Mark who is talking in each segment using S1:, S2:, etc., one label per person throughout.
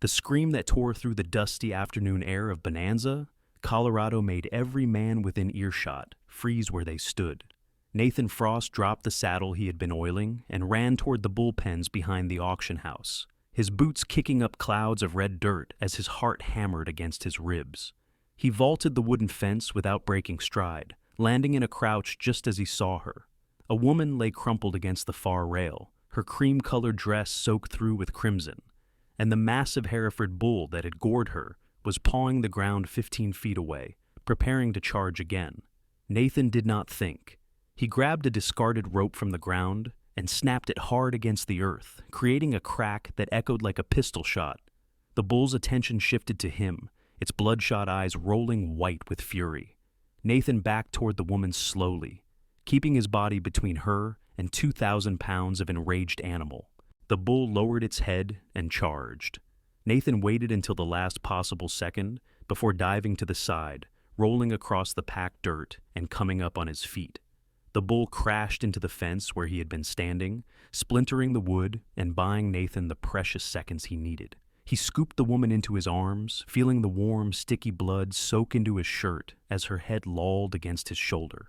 S1: The scream that tore through the dusty afternoon air of Bonanza, Colorado made every man within earshot freeze where they stood. Nathan Frost dropped the saddle he had been oiling and ran toward the bullpens behind the auction house, his boots kicking up clouds of red dirt as his heart hammered against his ribs. He vaulted the wooden fence without breaking stride, landing in a crouch just as he saw her. A woman lay crumpled against the far rail, her cream-colored dress soaked through with crimson, and the massive Hereford bull that had gored her was pawing the ground 15 feet away, preparing to charge again. Nathan did not think. He grabbed a discarded rope from the ground and snapped it hard against the earth, creating a crack that echoed like a pistol shot. The bull's attention shifted to him, its bloodshot eyes rolling white with fury. Nathan backed toward the woman slowly, keeping his body between her and 2,000 pounds of enraged animal. The bull lowered its head and charged. Nathan waited until the last possible second before diving to the side, rolling across the packed dirt and coming up on his feet. The bull crashed into the fence where he had been standing, splintering the wood and buying Nathan the precious seconds he needed. He scooped the woman into his arms, feeling the warm, sticky blood soak into his shirt as her head lolled against his shoulder.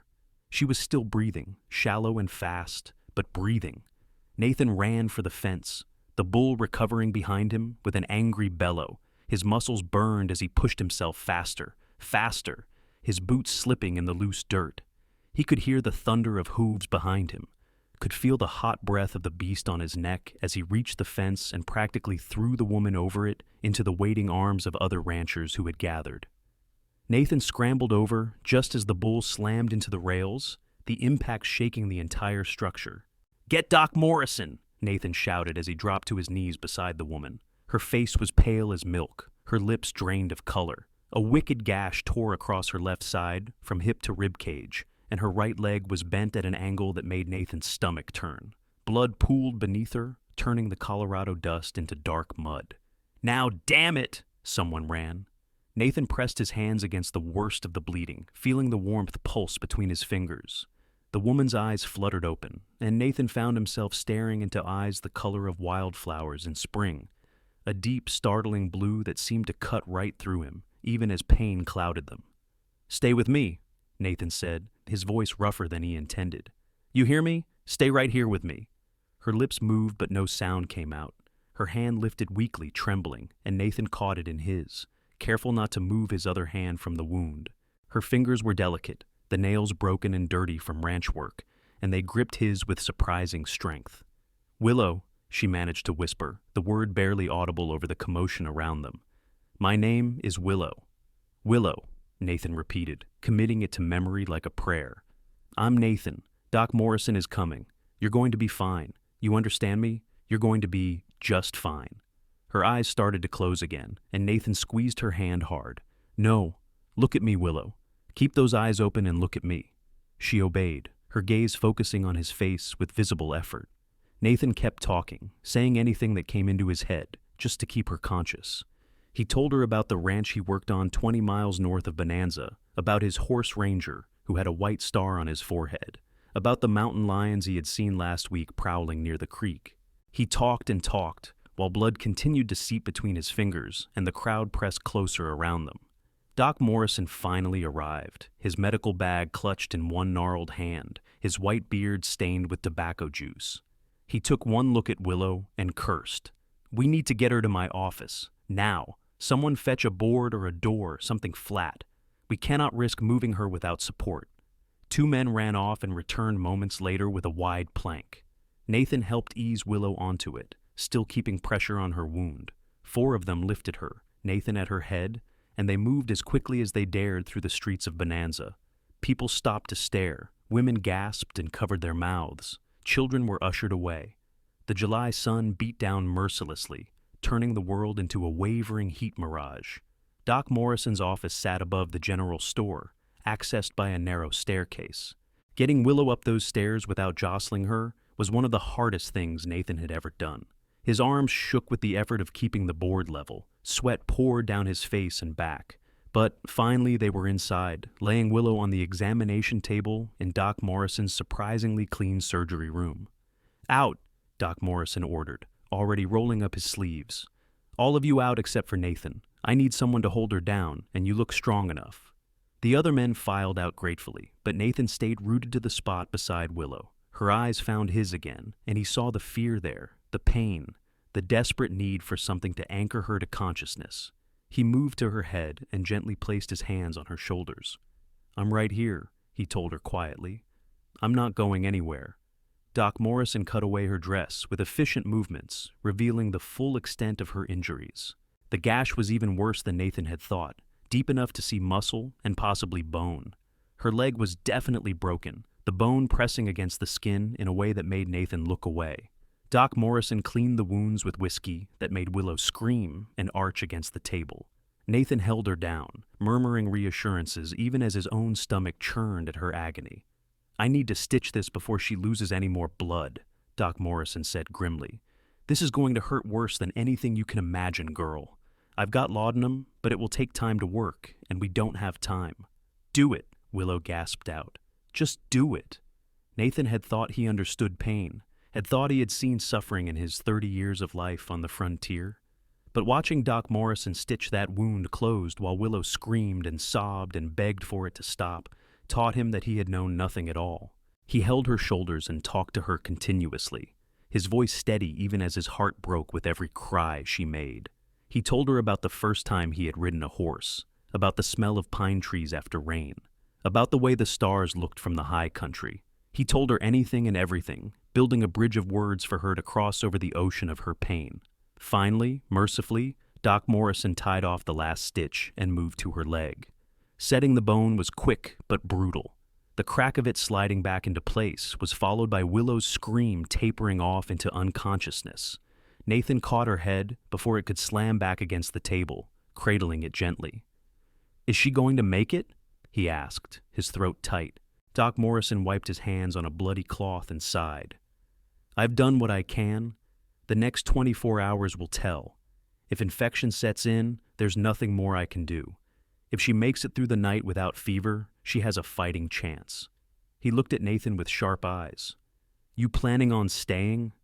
S1: She was still breathing, shallow and fast, but breathing. Nathan ran for the fence, the bull recovering behind him with an angry bellow. His muscles burned as he pushed himself faster, faster, his boots slipping in the loose dirt. He could hear the thunder of hooves behind him, could feel the hot breath of the beast on his neck as he reached the fence and practically threw the woman over it into the waiting arms of other ranchers who had gathered. Nathan scrambled over just as the bull slammed into the rails, the impact shaking the entire structure. "Get Doc Morrison!" Nathan shouted as he dropped to his knees beside the woman. Her face was pale as milk, her lips drained of color. A wicked gash tore across her left side, from hip to rib cage, and her right leg was bent at an angle that made Nathan's stomach turn. Blood pooled beneath her, turning the Colorado dust into dark mud. "Now, damn it!" someone ran. Nathan pressed his hands against the worst of the bleeding, feeling the warmth pulse between his fingers. The woman's eyes fluttered open, and Nathan found himself staring into eyes the color of wildflowers in spring, a deep, startling blue that seemed to cut right through him, even as pain clouded them. "Stay with me," Nathan said, his voice rougher than he intended. "You hear me? Stay right here with me." Her lips moved, but no sound came out. Her hand lifted weakly, trembling, and Nathan caught it in his, careful not to move his other hand from the wound. Her fingers were delicate, the nails broken and dirty from ranch work, and they gripped his with surprising strength. "Willow," she managed to whisper, the word barely audible over the commotion around them. "My name is Willow." "Willow," Nathan repeated, committing it to memory like a prayer. "I'm Nathan. Doc Morrison is coming. You're going to be fine. You understand me? You're going to be just fine." Her eyes started to close again, and Nathan squeezed her hand hard. "No, look at me, Willow. Keep those eyes open and look at me." She obeyed, her gaze focusing on his face with visible effort. Nathan kept talking, saying anything that came into his head, just to keep her conscious. He told her about the ranch he worked on 20 miles north of Bonanza, about his horse ranger, who had a white star on his forehead, about the mountain lions he had seen last week prowling near the creek. He talked and talked, while blood continued to seep between his fingers and the crowd pressed closer around them. Doc Morrison finally arrived, his medical bag clutched in one gnarled hand, his white beard stained with tobacco juice. He took one look at Willow and cursed. "We need to get her to my office, now. Someone fetch a board or a door, something flat. We cannot risk moving her without support." 2 men ran off and returned moments later with a wide plank. Nathan helped ease Willow onto it, still keeping pressure on her wound. 4 of them lifted her, Nathan at her head, and they moved as quickly as they dared through the streets of Bonanza. People stopped to stare, women gasped and covered their mouths, children were ushered away. The July sun beat down mercilessly, turning the world into a wavering heat mirage. Doc Morrison's office sat above the general store, accessed by a narrow staircase. Getting Willow up those stairs without jostling her was one of the hardest things Nathan had ever done. His arms shook with the effort of keeping the board level. Sweat poured down his face and back. But finally they were inside, laying Willow on the examination table in Doc Morrison's surprisingly clean surgery room. "Out," Doc Morrison ordered, already rolling up his sleeves. All of you out except for Nathan. I need someone to hold her down, and you look strong enough." The other men filed out gratefully, but Nathan stayed rooted to the spot beside Willow. Her eyes found his again, and he saw the fear there, the pain, the desperate need for something to anchor her to consciousness. He moved to her head and gently placed his hands on her shoulders. "I'm right here," he told her quietly. "I'm not going anywhere." Doc Morrison cut away her dress with efficient movements, revealing the full extent of her injuries. The gash was even worse than Nathan had thought, deep enough to see muscle and possibly bone. Her leg was definitely broken, the bone pressing against the skin in a way that made Nathan look away. Doc Morrison cleaned the wounds with whiskey that made Willow scream and arch against the table. Nathan held her down, murmuring reassurances even as his own stomach churned at her agony. "I need to stitch this before she loses any more blood," Doc Morrison said grimly. "This is going to hurt worse than anything you can imagine, girl. I've got laudanum, but it will take time to work, and we don't have time." "Do it," Willow gasped out. "Just do it." Nathan had thought he understood pain, had thought he had seen suffering in his 30 years of life on the frontier. But watching Doc Morrison stitch that wound closed while Willow screamed and sobbed and begged for it to stop taught him that he had known nothing at all. He held her shoulders and talked to her continuously, his voice steady even as his heart broke with every cry she made. He told her about the first time he had ridden a horse, about the smell of pine trees after rain, about the way the stars looked from the high country. He told her anything and everything, building a bridge of words for her to cross over the ocean of her pain. Finally, mercifully, Doc Morrison tied off the last stitch and moved to her leg. Setting the bone was quick but brutal. The crack of it sliding back into place was followed by Willow's scream tapering off into unconsciousness. Nathan caught her head before it could slam back against the table, cradling it gently. "Is she going to make it?" he asked, his throat tight. Doc Morrison wiped his hands on a bloody cloth and sighed. "I've done what I can. The next 24 hours will tell. If infection sets in, there's nothing more I can do. If she makes it through the night without fever, she has a fighting chance." He looked at Nathan with sharp eyes. "You planning on staying?"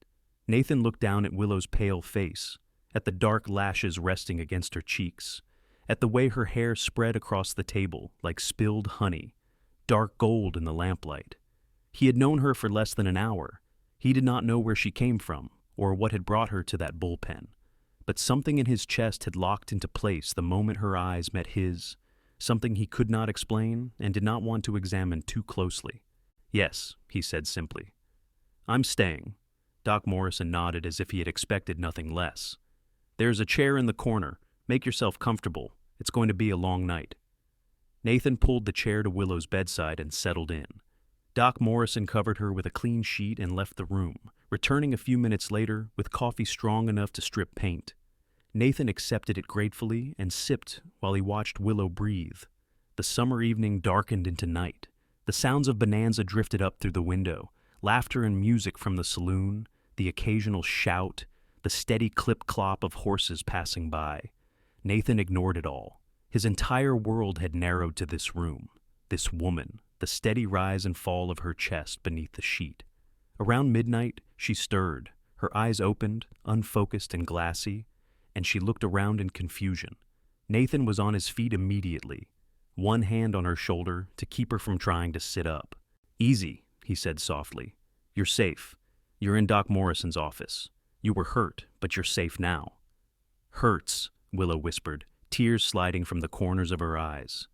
S1: Nathan looked down at Willow's pale face, at the dark lashes resting against her cheeks, at the way her hair spread across the table like spilled honey, dark gold in the lamplight. He had known her for less than an hour. He did not know where she came from or what had brought her to that bullpen. But something in his chest had locked into place the moment her eyes met his, something he could not explain and did not want to examine too closely. "Yes," he said simply. "I'm staying." Doc Morrison nodded as if he had expected nothing less. "There's a chair in the corner. Make yourself comfortable. It's going to be a long night." Nathan pulled the chair to Willow's bedside and settled in. Doc Morrison covered her with a clean sheet and left the room, returning a few minutes later with coffee strong enough to strip paint. Nathan accepted it gratefully and sipped while he watched Willow breathe. The summer evening darkened into night. The sounds of Bonanza drifted up through the window, laughter and music from the saloon, the occasional shout, the steady clip-clop of horses passing by. Nathan ignored it all. His entire world had narrowed to this room, this woman, the steady rise and fall of her chest beneath the sheet. Around midnight, she stirred, her eyes opened, unfocused and glassy, and she looked around in confusion. Nathan was on his feet immediately, one hand on her shoulder to keep her from trying to sit up. "Easy," he said softly. "You're safe. You're in Doc Morrison's office. You were hurt, but you're safe now." "Hurts," Willow whispered, tears sliding from the corners of her eyes.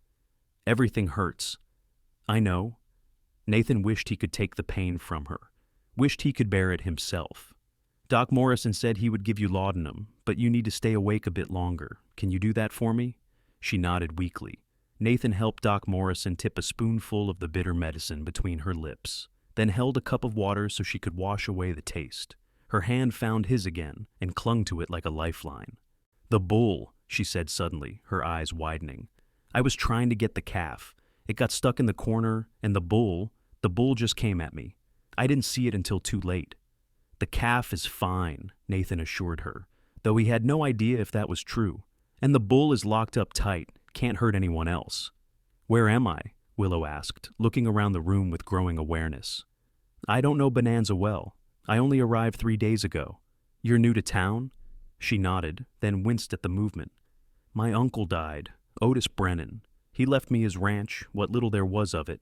S1: "Everything hurts." "I know." Nathan wished he could take the pain from her, wished he could bear it himself. "Doc Morrison said he would give you laudanum, but you need to stay awake a bit longer. Can you do that for me?" She nodded weakly. Nathan helped Doc Morrison tip a spoonful of the bitter medicine between her lips, then held a cup of water so she could wash away the taste. Her hand found his again and clung to it like a lifeline. "The bull," she said suddenly, her eyes widening. "I was trying to get the calf. It got stuck in the corner, and the bull just came at me. I didn't see it until too late." "The calf is fine," Nathan assured her, though he had no idea if that was true. "And the bull is locked up tight, can't hurt anyone else." "Where am I?" Willow asked, looking around the room with growing awareness. "I don't know Bonanza well. I only arrived 3 days ago." "You're new to town?" She nodded, then winced at the movement. My uncle died, Otis Brennan. He left me his ranch, what little there was of it.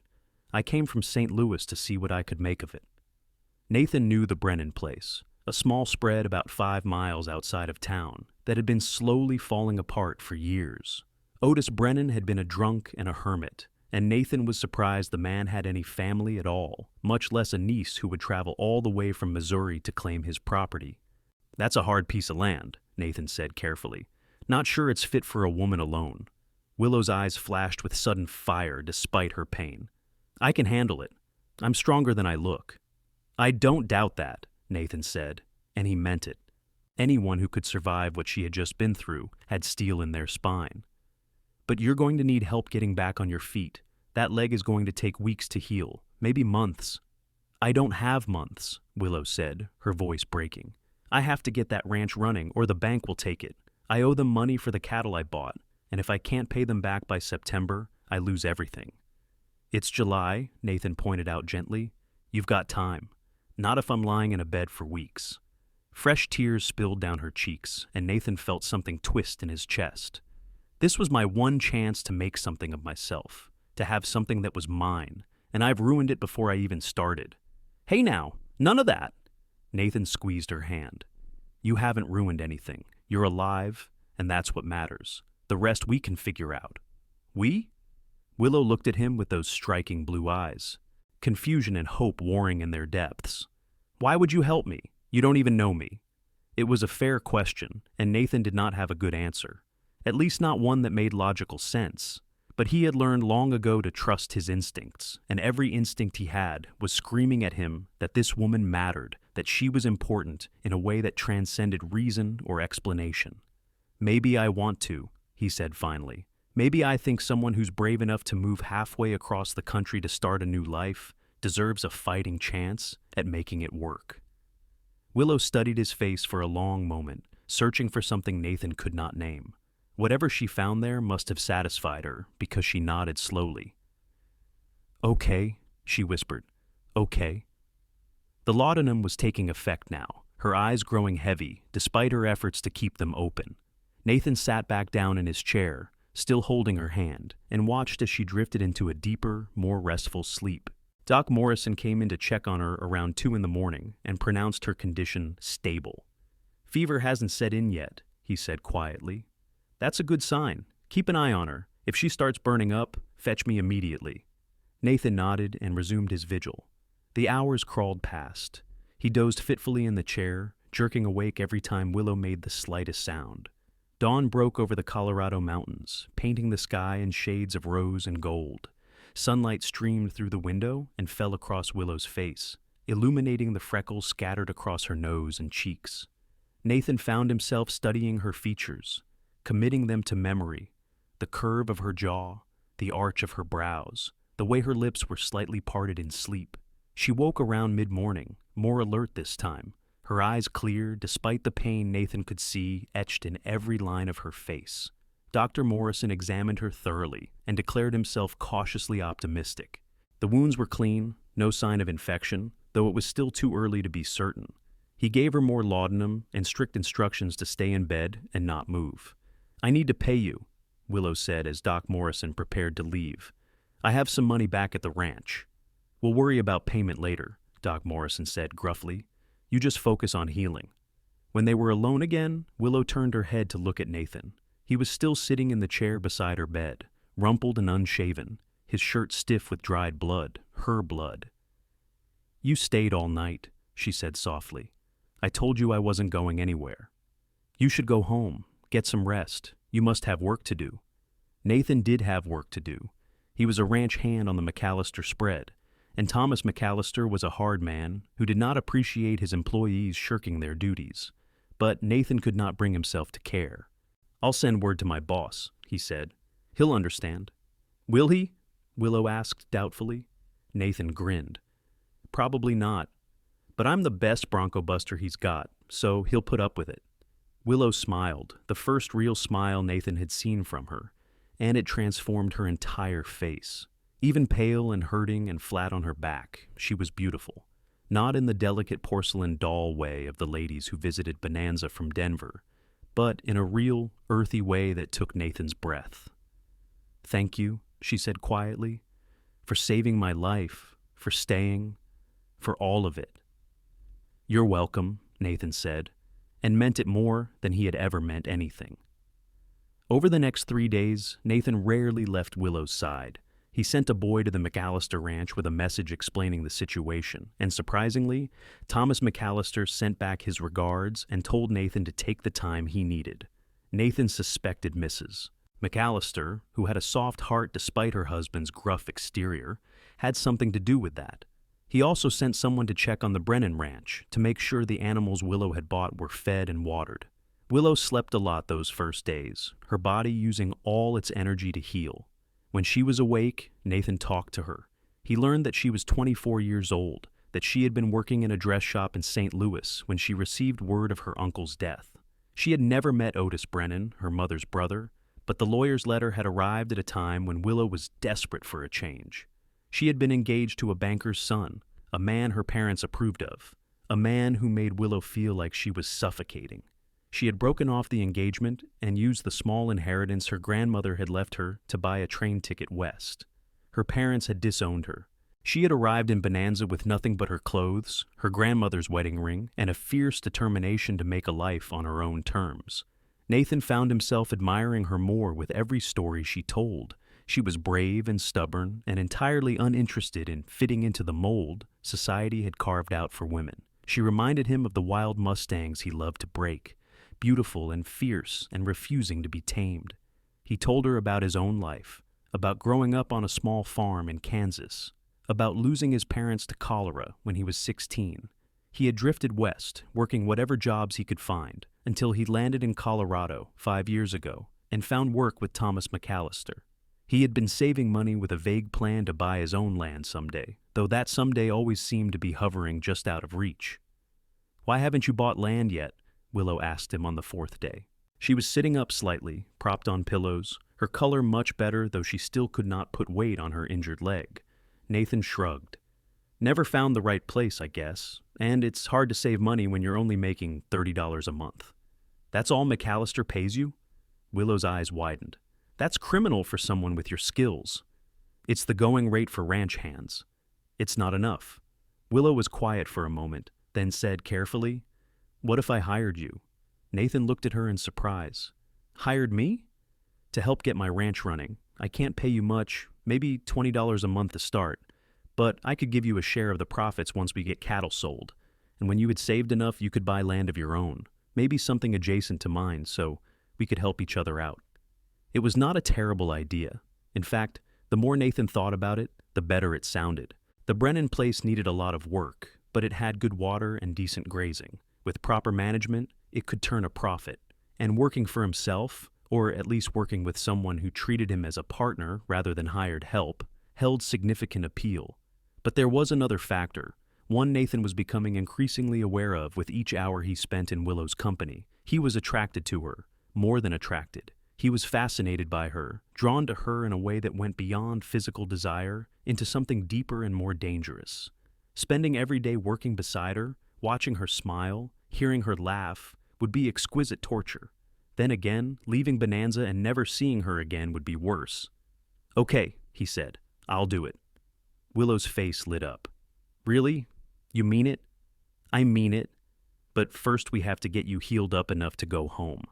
S1: I came from St. Louis to see what I could make of it. Nathan knew the Brennan place, a small spread about 5 miles outside of town that had been slowly falling apart for years. Otis Brennan had been a drunk and a hermit, and Nathan was surprised the man had any family at all, much less a niece who would travel all the way from Missouri to claim his property. That's a hard piece of land, Nathan said carefully. Not sure it's fit for a woman alone. Willow's eyes flashed with sudden fire despite her pain. I can handle it. I'm stronger than I look. I don't doubt that, Nathan said, and he meant it. Anyone who could survive what she had just been through had steel in their spine. But you're going to need help getting back on your feet. That leg is going to take weeks to heal, maybe months. I don't have months, Willow said, her voice breaking. I have to get that ranch running or the bank will take it. I owe them money for the cattle I bought, and if I can't pay them back by September, I lose everything. It's July, Nathan pointed out gently. You've got time. Not if I'm lying in a bed for weeks. Fresh tears spilled down her cheeks, and Nathan felt something twist in his chest. This was my one chance to make something of myself, to have something that was mine, and I've ruined it before I even started. Hey now, none of that. Nathan squeezed her hand. You haven't ruined anything. You're alive, and that's what matters. The rest we can figure out. We? Willow looked at him with those striking blue eyes, confusion and hope warring in their depths. Why would you help me? You don't even know me. It was a fair question, and Nathan did not have a good answer, at least not one that made logical sense. But he had learned long ago to trust his instincts, and every instinct he had was screaming at him that this woman mattered, that she was important in a way that transcended reason or explanation. Maybe I want to, he said finally. Maybe I think someone who's brave enough to move halfway across the country to start a new life deserves a fighting chance at making it work. Willow studied his face for a long moment, searching for something Nathan could not name. Whatever she found there must have satisfied her, because she nodded slowly. Okay, she whispered. Okay. The laudanum was taking effect now, her eyes growing heavy, despite her efforts to keep them open. Nathan sat back down in his chair, still holding her hand, and watched as she drifted into a deeper, more restful sleep. Doc Morrison came in to check on her around 2 a.m. and pronounced her condition stable. Fever hasn't set in yet, he said quietly. That's a good sign. Keep an eye on her. If she starts burning up, fetch me immediately. Nathan nodded and resumed his vigil. The hours crawled past. He dozed fitfully in the chair, jerking awake every time Willow made the slightest sound. Dawn broke over the Colorado mountains, painting the sky in shades of rose and gold. Sunlight streamed through the window and fell across Willow's face, illuminating the freckles scattered across her nose and cheeks. Nathan found himself studying her features, committing them to memory, the curve of her jaw, the arch of her brows, the way her lips were slightly parted in sleep. She woke around mid-morning, more alert this time, her eyes clear despite the pain Nathan could see etched in every line of her face. Dr. Morrison examined her thoroughly and declared himself cautiously optimistic. The wounds were clean, no sign of infection, though it was still too early to be certain. He gave her more laudanum and strict instructions to stay in bed and not move. I need to pay you, Willow said as Doc Morrison prepared to leave. I have some money back at the ranch. We'll worry about payment later, Doc Morrison said gruffly. You just focus on healing. When they were alone again, Willow turned her head to look at Nathan. He was still sitting in the chair beside her bed, rumpled and unshaven, his shirt stiff with dried blood, her blood. You stayed all night, she said softly. I told you I wasn't going anywhere. You should go home, get some rest. You must have work to do. Nathan did have work to do. He was a ranch hand on the McAllister spread, and Thomas McAllister was a hard man who did not appreciate his employees shirking their duties. But Nathan could not bring himself to care. I'll send word to my boss, he said. He'll understand. Will he? Willow asked doubtfully. Nathan grinned. Probably not. But I'm the best Bronco buster he's got, so he'll put up with it. Willow smiled, the first real smile Nathan had seen from her, and it transformed her entire face. Even pale and hurting and flat on her back, she was beautiful. Not in the delicate porcelain doll way of the ladies who visited Bonanza from Denver, but in a real, earthy way that took Nathan's breath. "Thank you," she said quietly, "for saving my life, for staying, for all of it." "You're welcome," Nathan said, and meant it more than he had ever meant anything. Over the next 3 days, Nathan rarely left Willow's side. He sent a boy to the McAllister ranch with a message explaining the situation, and surprisingly, Thomas McAllister sent back his regards and told Nathan to take the time he needed. Nathan suspected Mrs. McAllister, who had a soft heart despite her husband's gruff exterior, had something to do with that. He also sent someone to check on the Brennan ranch to make sure the animals Willow had bought were fed and watered. Willow slept a lot those first days, her body using all its energy to heal. When she was awake, Nathan talked to her. He learned that she was 24 years old, that she had been working in a dress shop in St. Louis when she received word of her uncle's death. She had never met Otis Brennan, her mother's brother, but the lawyer's letter had arrived at a time when Willow was desperate for a change. She had been engaged to a banker's son, a man her parents approved of, a man who made Willow feel like she was suffocating. She had broken off the engagement and used the small inheritance her grandmother had left her to buy a train ticket west. Her parents had disowned her. She had arrived in Bonanza with nothing but her clothes, her grandmother's wedding ring, and a fierce determination to make a life on her own terms. Nathan found himself admiring her more with every story she told. She was brave and stubborn and entirely uninterested in fitting into the mold society had carved out for women. She reminded him of the wild mustangs he loved to break, beautiful and fierce and refusing to be tamed. He told her about his own life, about growing up on a small farm in Kansas, about losing his parents to cholera when he was 16. He had drifted west, working whatever jobs he could find, until he landed in Colorado 5 years ago and found work with Thomas McAllister. He had been saving money with a vague plan to buy his own land someday, though that someday always seemed to be hovering just out of reach. "Why haven't you bought land yet?" Willow asked him on the 4th day. She was sitting up slightly, propped on pillows, her color much better, though she still could not put weight on her injured leg. Nathan shrugged. "Never found the right place, I guess, and it's hard to save money when you're only making $30 a month." "That's all McAllister pays you?" Willow's eyes widened. "That's criminal for someone with your skills." "It's the going rate for ranch hands." "It's not enough." Willow was quiet for a moment, then said carefully, "What if I hired you?" Nathan looked at her in surprise. "Hired me?" "To help get my ranch running. I can't pay you much, maybe $20 a month to start, but I could give you a share of the profits once we get cattle sold, and when you had saved enough you could buy land of your own, maybe something adjacent to mine, so we could help each other out." It was not a terrible idea. In fact, the more Nathan thought about it, the better it sounded. The Brennan place needed a lot of work, but it had good water and decent grazing. With proper management, it could turn a profit, and working for himself, or at least working with someone who treated him as a partner rather than hired help, held significant appeal. But there was another factor, one Nathan was becoming increasingly aware of with each hour he spent in Willow's company. He was attracted to her, more than attracted. He was fascinated by her, drawn to her in a way that went beyond physical desire into something deeper and more dangerous. Spending every day working beside her, watching her smile, hearing her laugh, would be exquisite torture. Then again, leaving Bonanza and never seeing her again would be worse. "Okay," he said, "I'll do it." Willow's face lit up. "Really? You mean it?" "I mean it, but first we have to get you healed up enough to go home."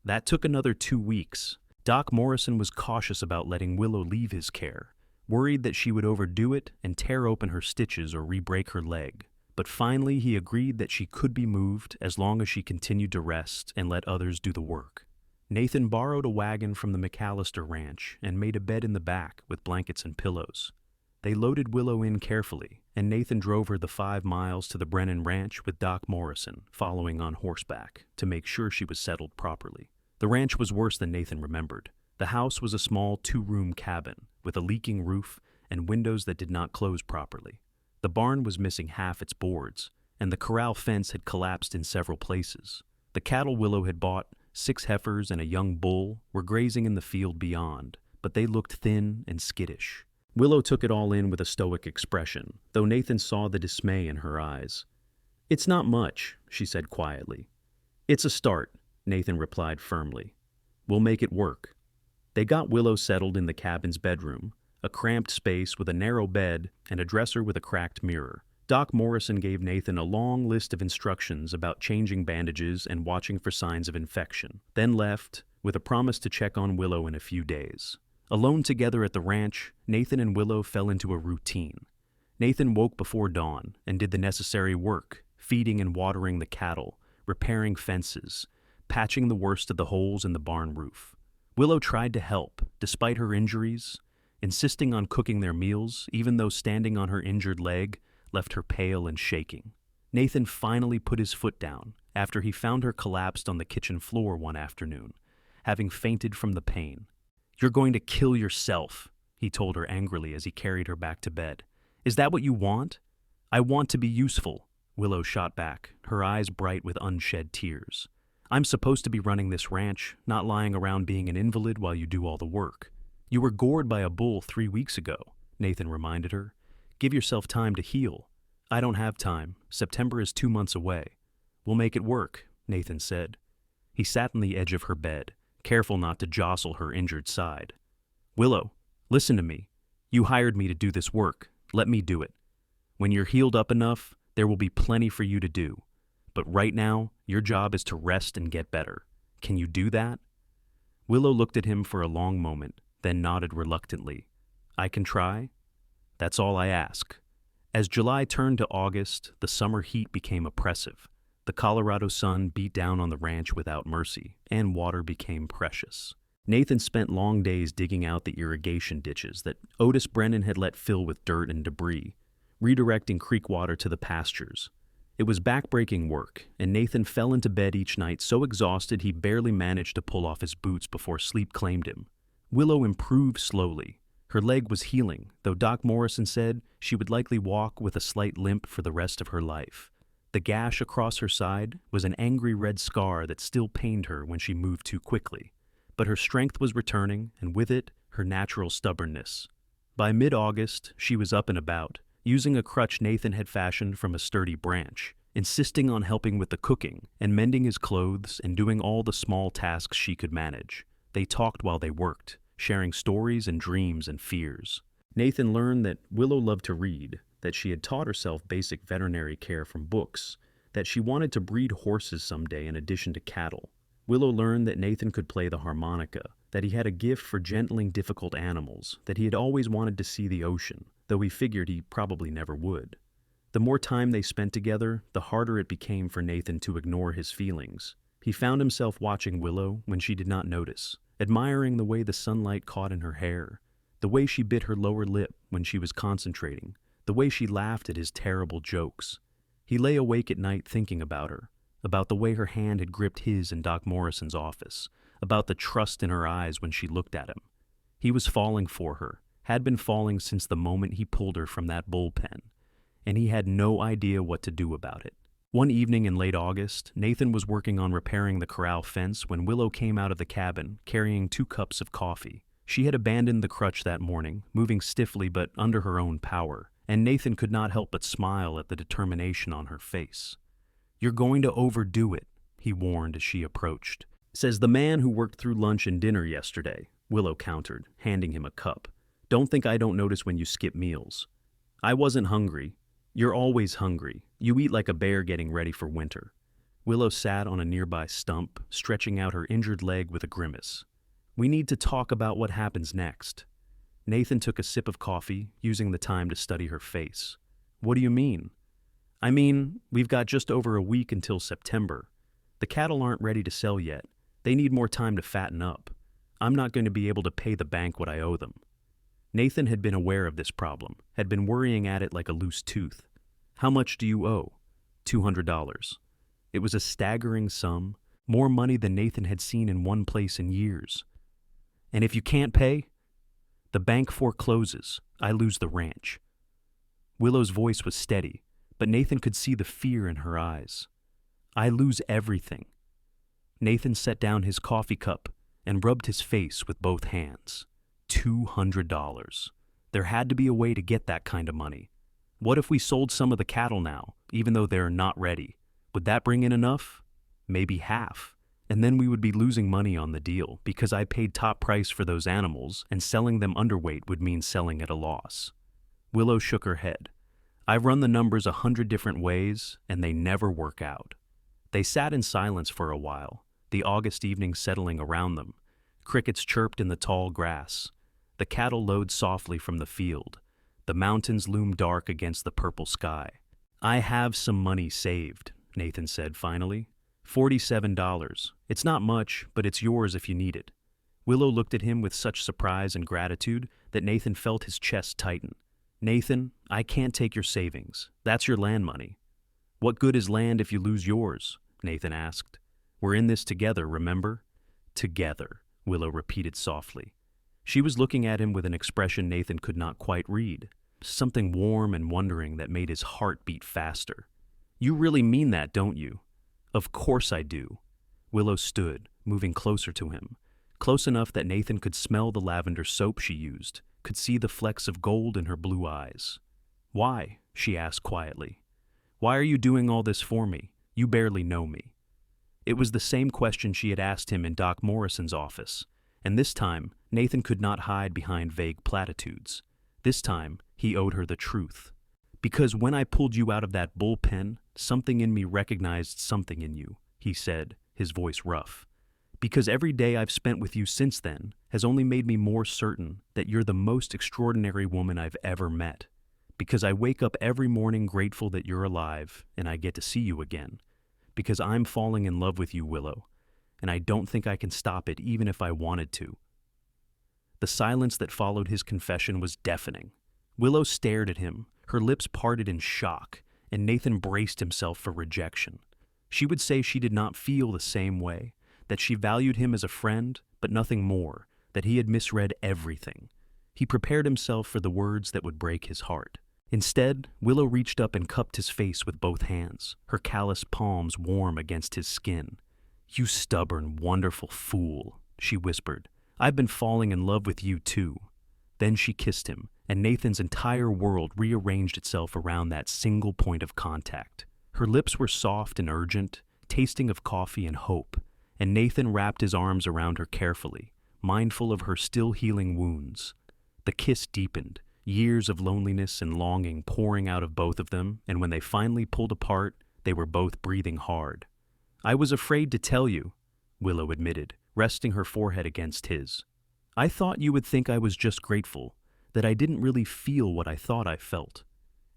S1: That took another 2 weeks. Doc Morrison was cautious about letting Willow leave his care, worried that she would overdo it and tear open her stitches or re-break her leg. But finally he agreed that she could be moved as long as she continued to rest and let others do the work. Nathan borrowed a wagon from the McAllister ranch and made a bed in the back with blankets and pillows. They loaded Willow in carefully, and Nathan drove her the 5 miles to the Brennan ranch with Doc Morrison following on horseback to make sure she was settled properly. The ranch was worse than Nathan remembered. The house was a small 2-room cabin with a leaking roof and windows that did not close properly. The barn was missing half its boards, and the corral fence had collapsed in several places. The cattle Willow had bought, 6 heifers and a young bull, were grazing in the field beyond, but they looked thin and skittish. Willow took it all in with a stoic expression, though Nathan saw the dismay in her eyes. "It's not much," she said quietly. "It's a start. Nathan replied firmly. We'll make it work. They got Willow settled in the cabin's bedroom, a cramped space with a narrow bed and a dresser with a cracked mirror. Doc Morrison gave Nathan a long list of instructions about changing bandages and watching for signs of infection, then left with a promise to check on Willow in a few days. Alone together at the ranch, Nathan and Willow fell into a routine. Nathan woke before dawn and did the necessary work, feeding and watering the cattle, repairing fences, patching the worst of the holes in the barn roof. Willow tried to help, despite her injuries, insisting on cooking their meals, even though standing on her injured leg left her pale and shaking. Nathan finally put his foot down after he found her collapsed on the kitchen floor one afternoon, having fainted from the pain. "You're going to kill yourself," he told her angrily as he carried her back to bed. "Is that what you want?" "I want to be useful," Willow shot back, her eyes bright with unshed tears. "I'm supposed to be running this ranch, not lying around being an invalid while you do all the work." "You were gored by a bull 3 weeks ago," Nathan reminded her. "Give yourself time to heal." "I don't have time. September is 2 months away." "We'll make it work," Nathan said. He sat on the edge of her bed, careful not to jostle her injured side. "Willow, listen to me. You hired me to do this work. Let me do it. When you're healed up enough, there will be plenty for you to do. But right now, your job is to rest and get better. Can you do that?" Willow looked at him for a long moment, then nodded reluctantly. "I can try. That's all I ask." As July turned to August, the summer heat became oppressive. The Colorado sun beat down on the ranch without mercy, and water became precious. Nathan spent long days digging out the irrigation ditches that Otis Brennan had let fill with dirt and debris, redirecting creek water to the pastures. It was backbreaking work, and Nathan fell into bed each night so exhausted he barely managed to pull off his boots before sleep claimed him. Willow improved slowly. Her leg was healing, though Doc Morrison said she would likely walk with a slight limp for the rest of her life. The gash across her side was an angry red scar that still pained her when she moved too quickly. But her strength was returning, and with it, her natural stubbornness. By mid-August, she was up and about, using a crutch Nathan had fashioned from a sturdy branch, insisting on helping with the cooking and mending his clothes and doing all the small tasks she could manage. They talked while they worked, sharing stories and dreams and fears. Nathan learned that Willow loved to read, that she had taught herself basic veterinary care from books, that she wanted to breed horses someday in addition to cattle. Willow learned that Nathan could play the harmonica, that he had a gift for gentling difficult animals, that he had always wanted to see the ocean, though he figured he probably never would. The more time they spent together, the harder it became for Nathan to ignore his feelings. He found himself watching Willow when she did not notice, admiring the way the sunlight caught in her hair, the way she bit her lower lip when she was concentrating, the way she laughed at his terrible jokes. He lay awake at night thinking about her, about the way her hand had gripped his in Doc Morrison's office, about the trust in her eyes when she looked at him. He was falling for her, had been falling since the moment he pulled her from that bullpen, and he had no idea what to do about it. One evening in late August, Nathan was working on repairing the corral fence when Willow came out of the cabin, carrying 2 cups of coffee. She had abandoned the crutch that morning, moving stiffly but under her own power, and Nathan could not help but smile at the determination on her face. "You're going to overdo it," he warned as she approached. "Says the man who worked through lunch and dinner yesterday," Willow countered, handing him a cup. "Don't think I don't notice when you skip meals." "I wasn't hungry." "You're always hungry. You eat like a bear getting ready for winter." Willow sat on a nearby stump, stretching out her injured leg with a grimace. "We need to talk about what happens next." Nathan took a sip of coffee, using the time to study her face. "What do you mean?" "I mean, we've got just over a week until September. The cattle aren't ready to sell yet. They need more time to fatten up. I'm not going to be able to pay the bank what I owe them." Nathan had been aware of this problem, had been worrying at it like a loose tooth. "How much do you owe?" $200. It was a staggering sum, more money than Nathan had seen in one place in years. "And if you can't pay?" "The bank forecloses. I lose the ranch." Willow's voice was steady, but Nathan could see the fear in her eyes. "I lose everything." Nathan set down his coffee cup and rubbed his face with both hands. $200. There had to be a way to get that kind of money. What if we sold some of the cattle now, even though they're not ready? Would that bring in enough? Maybe half. and then we would be losing money on the deal because I paid top price for those animals, and selling them underweight would mean selling at a loss. Willow shook her head. I've run the numbers 100 different ways, and they never work out. They sat in silence for a while, the August evening settling around them. Crickets chirped in the tall grass. The cattle lowed softly from the field. The mountains loomed dark against the purple sky. I have some money saved, Nathan said finally. $47. It's not much, but it's yours if you need it. Willow looked at him with such surprise and gratitude that Nathan felt his chest tighten. Nathan, I can't take your savings. That's your land money. What good is land if you lose yours? Nathan asked. We're in this together, remember? Together, Willow repeated softly. She was looking at him with an expression Nathan could not quite read, something warm and wondering that made his heart beat faster. You really mean that, don't you? Of course I do. Willow stood, moving closer to him, close enough that Nathan could smell the lavender soap she used, could see the flecks of gold in her blue eyes. Why? She asked quietly. Why are you doing all this for me? You barely know me. It was the same question she had asked him in Doc Morrison's office, and this time Nathan could not hide behind vague platitudes. This time he owed her the truth. Because when I pulled you out of that bullpen, something in me recognized something in you, he said, his voice rough. Because every day I've spent with you since then has only made me more certain that you're the most extraordinary woman I've ever met. Because I wake up every morning grateful that you're alive and I get to see you again. Because I'm falling in love with you, Willow, and I don't think I can stop it even if I wanted to. The silence that followed his confession was deafening. Willow stared at him, her lips parted in shock, and Nathan braced himself for rejection. She would say she did not feel the same way, that she valued him as a friend, but nothing more, that he had misread everything. He prepared himself for the words that would break his heart. Instead, Willow reached up and cupped his face with both hands, her calloused palms warm against his skin. You stubborn, wonderful fool, she whispered. I've been falling in love with you too. Then she kissed him, and Nathan's entire world rearranged itself around that single point of contact. Her lips were soft and urgent, tasting of coffee and hope, and Nathan wrapped his arms around her carefully, mindful of her still healing wounds. The kiss deepened, years of loneliness and longing pouring out of both of them, and when they finally pulled apart, they were both breathing hard. I was afraid to tell you, Willow admitted, resting her forehead against his. I thought you would think I was just grateful, that I didn't really feel what I thought I felt.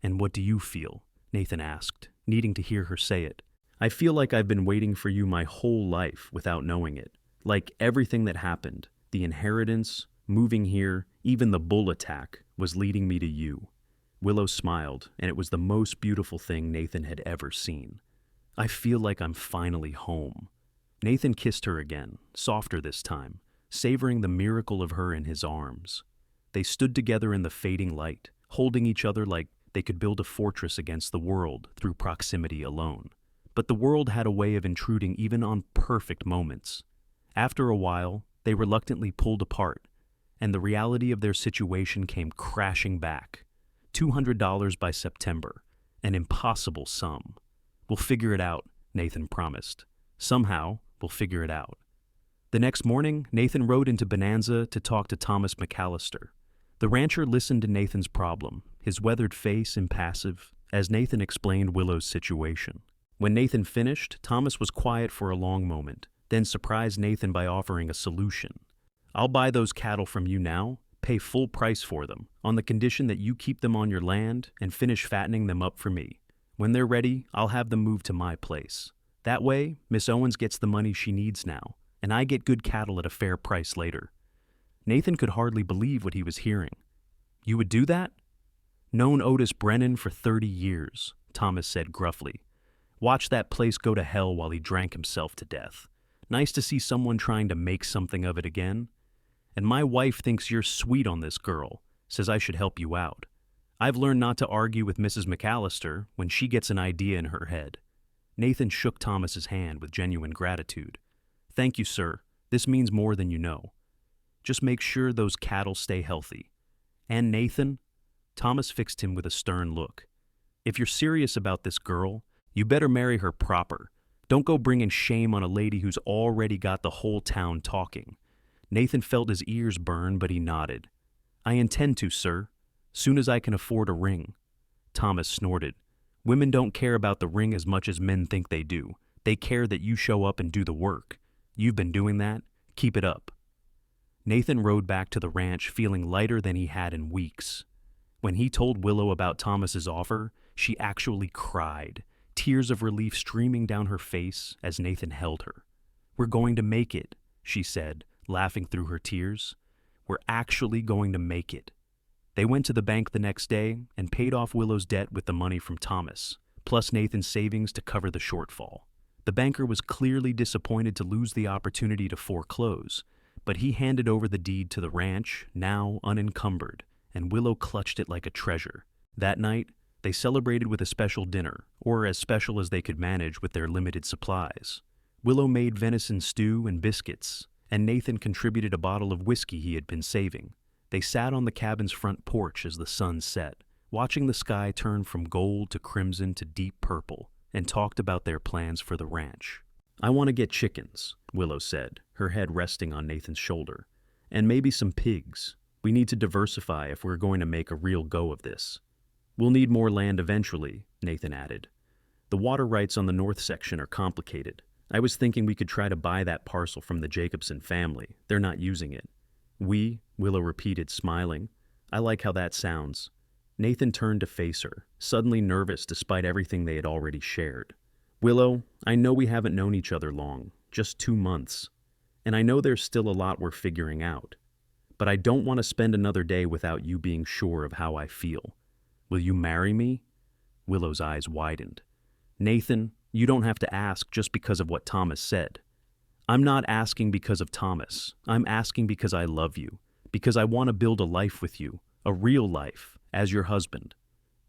S1: And what do you feel? Nathan asked, needing to hear her say it. I feel like I've been waiting for you my whole life without knowing it. Like everything that happened, the inheritance, moving here, even the bull attack, was leading me to you. Willow smiled, and it was the most beautiful thing Nathan had ever seen. I feel like I'm finally home. Nathan kissed her again, softer this time, savoring the miracle of her in his arms. They stood together in the fading light, holding each other like they could build a fortress against the world through proximity alone. But the world had a way of intruding even on perfect moments. After a while, they reluctantly pulled apart, and the reality of their situation came crashing back. $200 by September, an impossible sum. We'll figure it out, Nathan promised. Somehow, we'll figure it out. The next morning, Nathan rode into Bonanza to talk to Thomas McAllister. The rancher listened to Nathan's problem, his weathered face impassive, as Nathan explained Willow's situation. When Nathan finished, Thomas was quiet for a long moment, then surprised Nathan by offering a solution. I'll buy those cattle from you now, pay full price for them, on the condition that you keep them on your land and finish fattening them up for me. When they're ready, I'll have them moved to my place. That way, Miss Owens gets the money she needs now, and I get good cattle at a fair price later. Nathan could hardly believe what he was hearing. You would do that? Known Otis Brennan for 30 years, Thomas said gruffly. Watched that place go to hell while he drank himself to death. Nice to see someone trying to make something of it again. And my wife thinks you're sweet on this girl, says I should help you out. I've learned not to argue with Mrs. McAllister when she gets an idea in her head. Nathan shook Thomas's hand with genuine gratitude. Thank you, sir. This means more than you know. Just make sure those cattle stay healthy. And Nathan? Thomas fixed him with a stern look. If you're serious about this girl, you better marry her proper. Don't go bringing shame on a lady who's already got the whole town talking." Nathan felt his ears burn, but he nodded. "I intend to, sir. Soon as I can afford a ring." Thomas snorted. "Women don't care about the ring as much as men think they do. They care that you show up and do the work. You've been doing that. Keep it up." Nathan rode back to the ranch feeling lighter than he had in weeks. When he told Willow about Thomas's offer, she actually cried, tears of relief streaming down her face as Nathan held her. "We're going to make it," she said, laughing through her tears. "We're actually going to make it." They went to the bank the next day and paid off Willow's debt with the money from Thomas, plus Nathan's savings to cover the shortfall. The banker was clearly disappointed to lose the opportunity to foreclose, but he handed over the deed to the ranch, now unencumbered, and Willow clutched it like a treasure. That night, they celebrated with a special dinner, or as special as they could manage with their limited supplies. Willow made venison stew and biscuits, and Nathan contributed a bottle of whiskey he had been saving. They sat on the cabin's front porch as the sun set, watching the sky turn from gold to crimson to deep purple, and talked about their plans for the ranch. "I want to get chickens," Willow said, her head resting on Nathan's shoulder. "And maybe some pigs. We need to diversify if we're going to make a real go of this." "We'll need more land eventually," Nathan added. "The water rights on the north section are complicated. I was thinking we could try to buy that parcel from the Jacobson family. They're not using it." "We?" Willow repeated, smiling. "I like how that sounds." Nathan turned to face her, suddenly nervous despite everything they had already shared. "Willow, I know we haven't known each other long, just 2 months. And I know there's still a lot we're figuring out. But I don't want to spend another day without you being sure of how I feel. Will you marry me?" Willow's eyes widened. "Nathan, you don't have to ask just because of what Thomas said. I'm not asking because of Thomas. I'm asking because I love you, because I want to build a life with you, a real life, as your husband."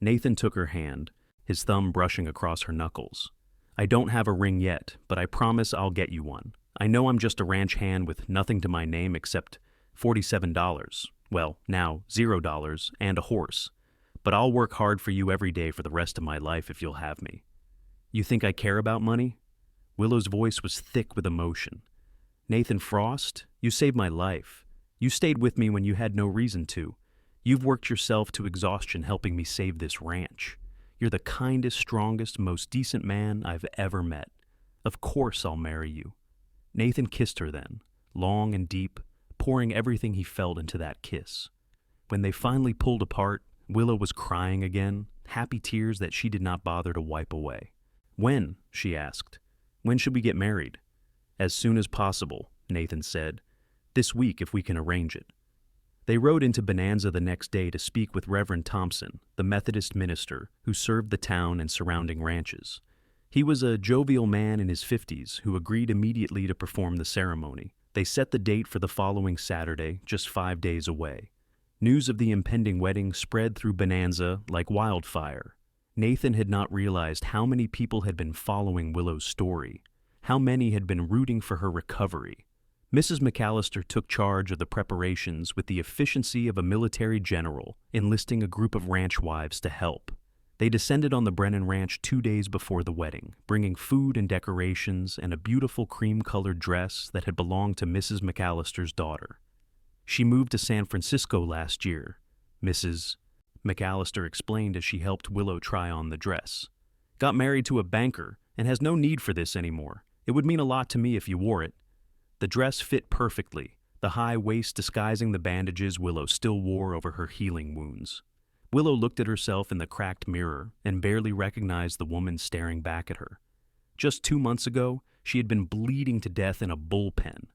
S1: Nathan took her hand, his thumb brushing across her knuckles. "I don't have a ring yet, but I promise I'll get you one. I know I'm just a ranch hand with nothing to my name except $47, well, now $0, and a horse. But I'll work hard for you every day for the rest of my life if you'll have me." "You think I care about money?" Willow's voice was thick with emotion. "Nathan Frost, you saved my life. You stayed with me when you had no reason to. You've worked yourself to exhaustion helping me save this ranch. You're the kindest, strongest, most decent man I've ever met. Of course I'll marry you." Nathan kissed her then, long and deep, pouring everything he felt into that kiss. When they finally pulled apart, Willow was crying again, happy tears that she did not bother to wipe away. "When?" she asked. "When should we get married?" "As soon as possible," Nathan said. "This week if we can arrange it." They rode into Bonanza the next day to speak with Reverend Thompson, the Methodist minister who served the town and surrounding ranches. He was a jovial man in his 50s who agreed immediately to perform the ceremony. They set the date for the following Saturday, just 5 days away. News of the impending wedding spread through Bonanza like wildfire. Nathan had not realized how many people had been following Willow's story, how many had been rooting for her recovery. Mrs. McAllister took charge of the preparations with the efficiency of a military general, enlisting a group of ranch wives to help. They descended on the Brennan Ranch 2 days before the wedding, bringing food and decorations and a beautiful cream-colored dress that had belonged to Mrs. McAllister's daughter. "She moved to San Francisco last year," Mrs. McAllister explained as she helped Willow try on the dress. "Got married to a banker and has no need for this anymore. It would mean a lot to me if you wore it." The dress fit perfectly, the high waist disguising the bandages Willow still wore over her healing wounds. Willow looked at herself in the cracked mirror and barely recognized the woman staring back at her. Just 2 months ago, she had been bleeding to death in a bullpen.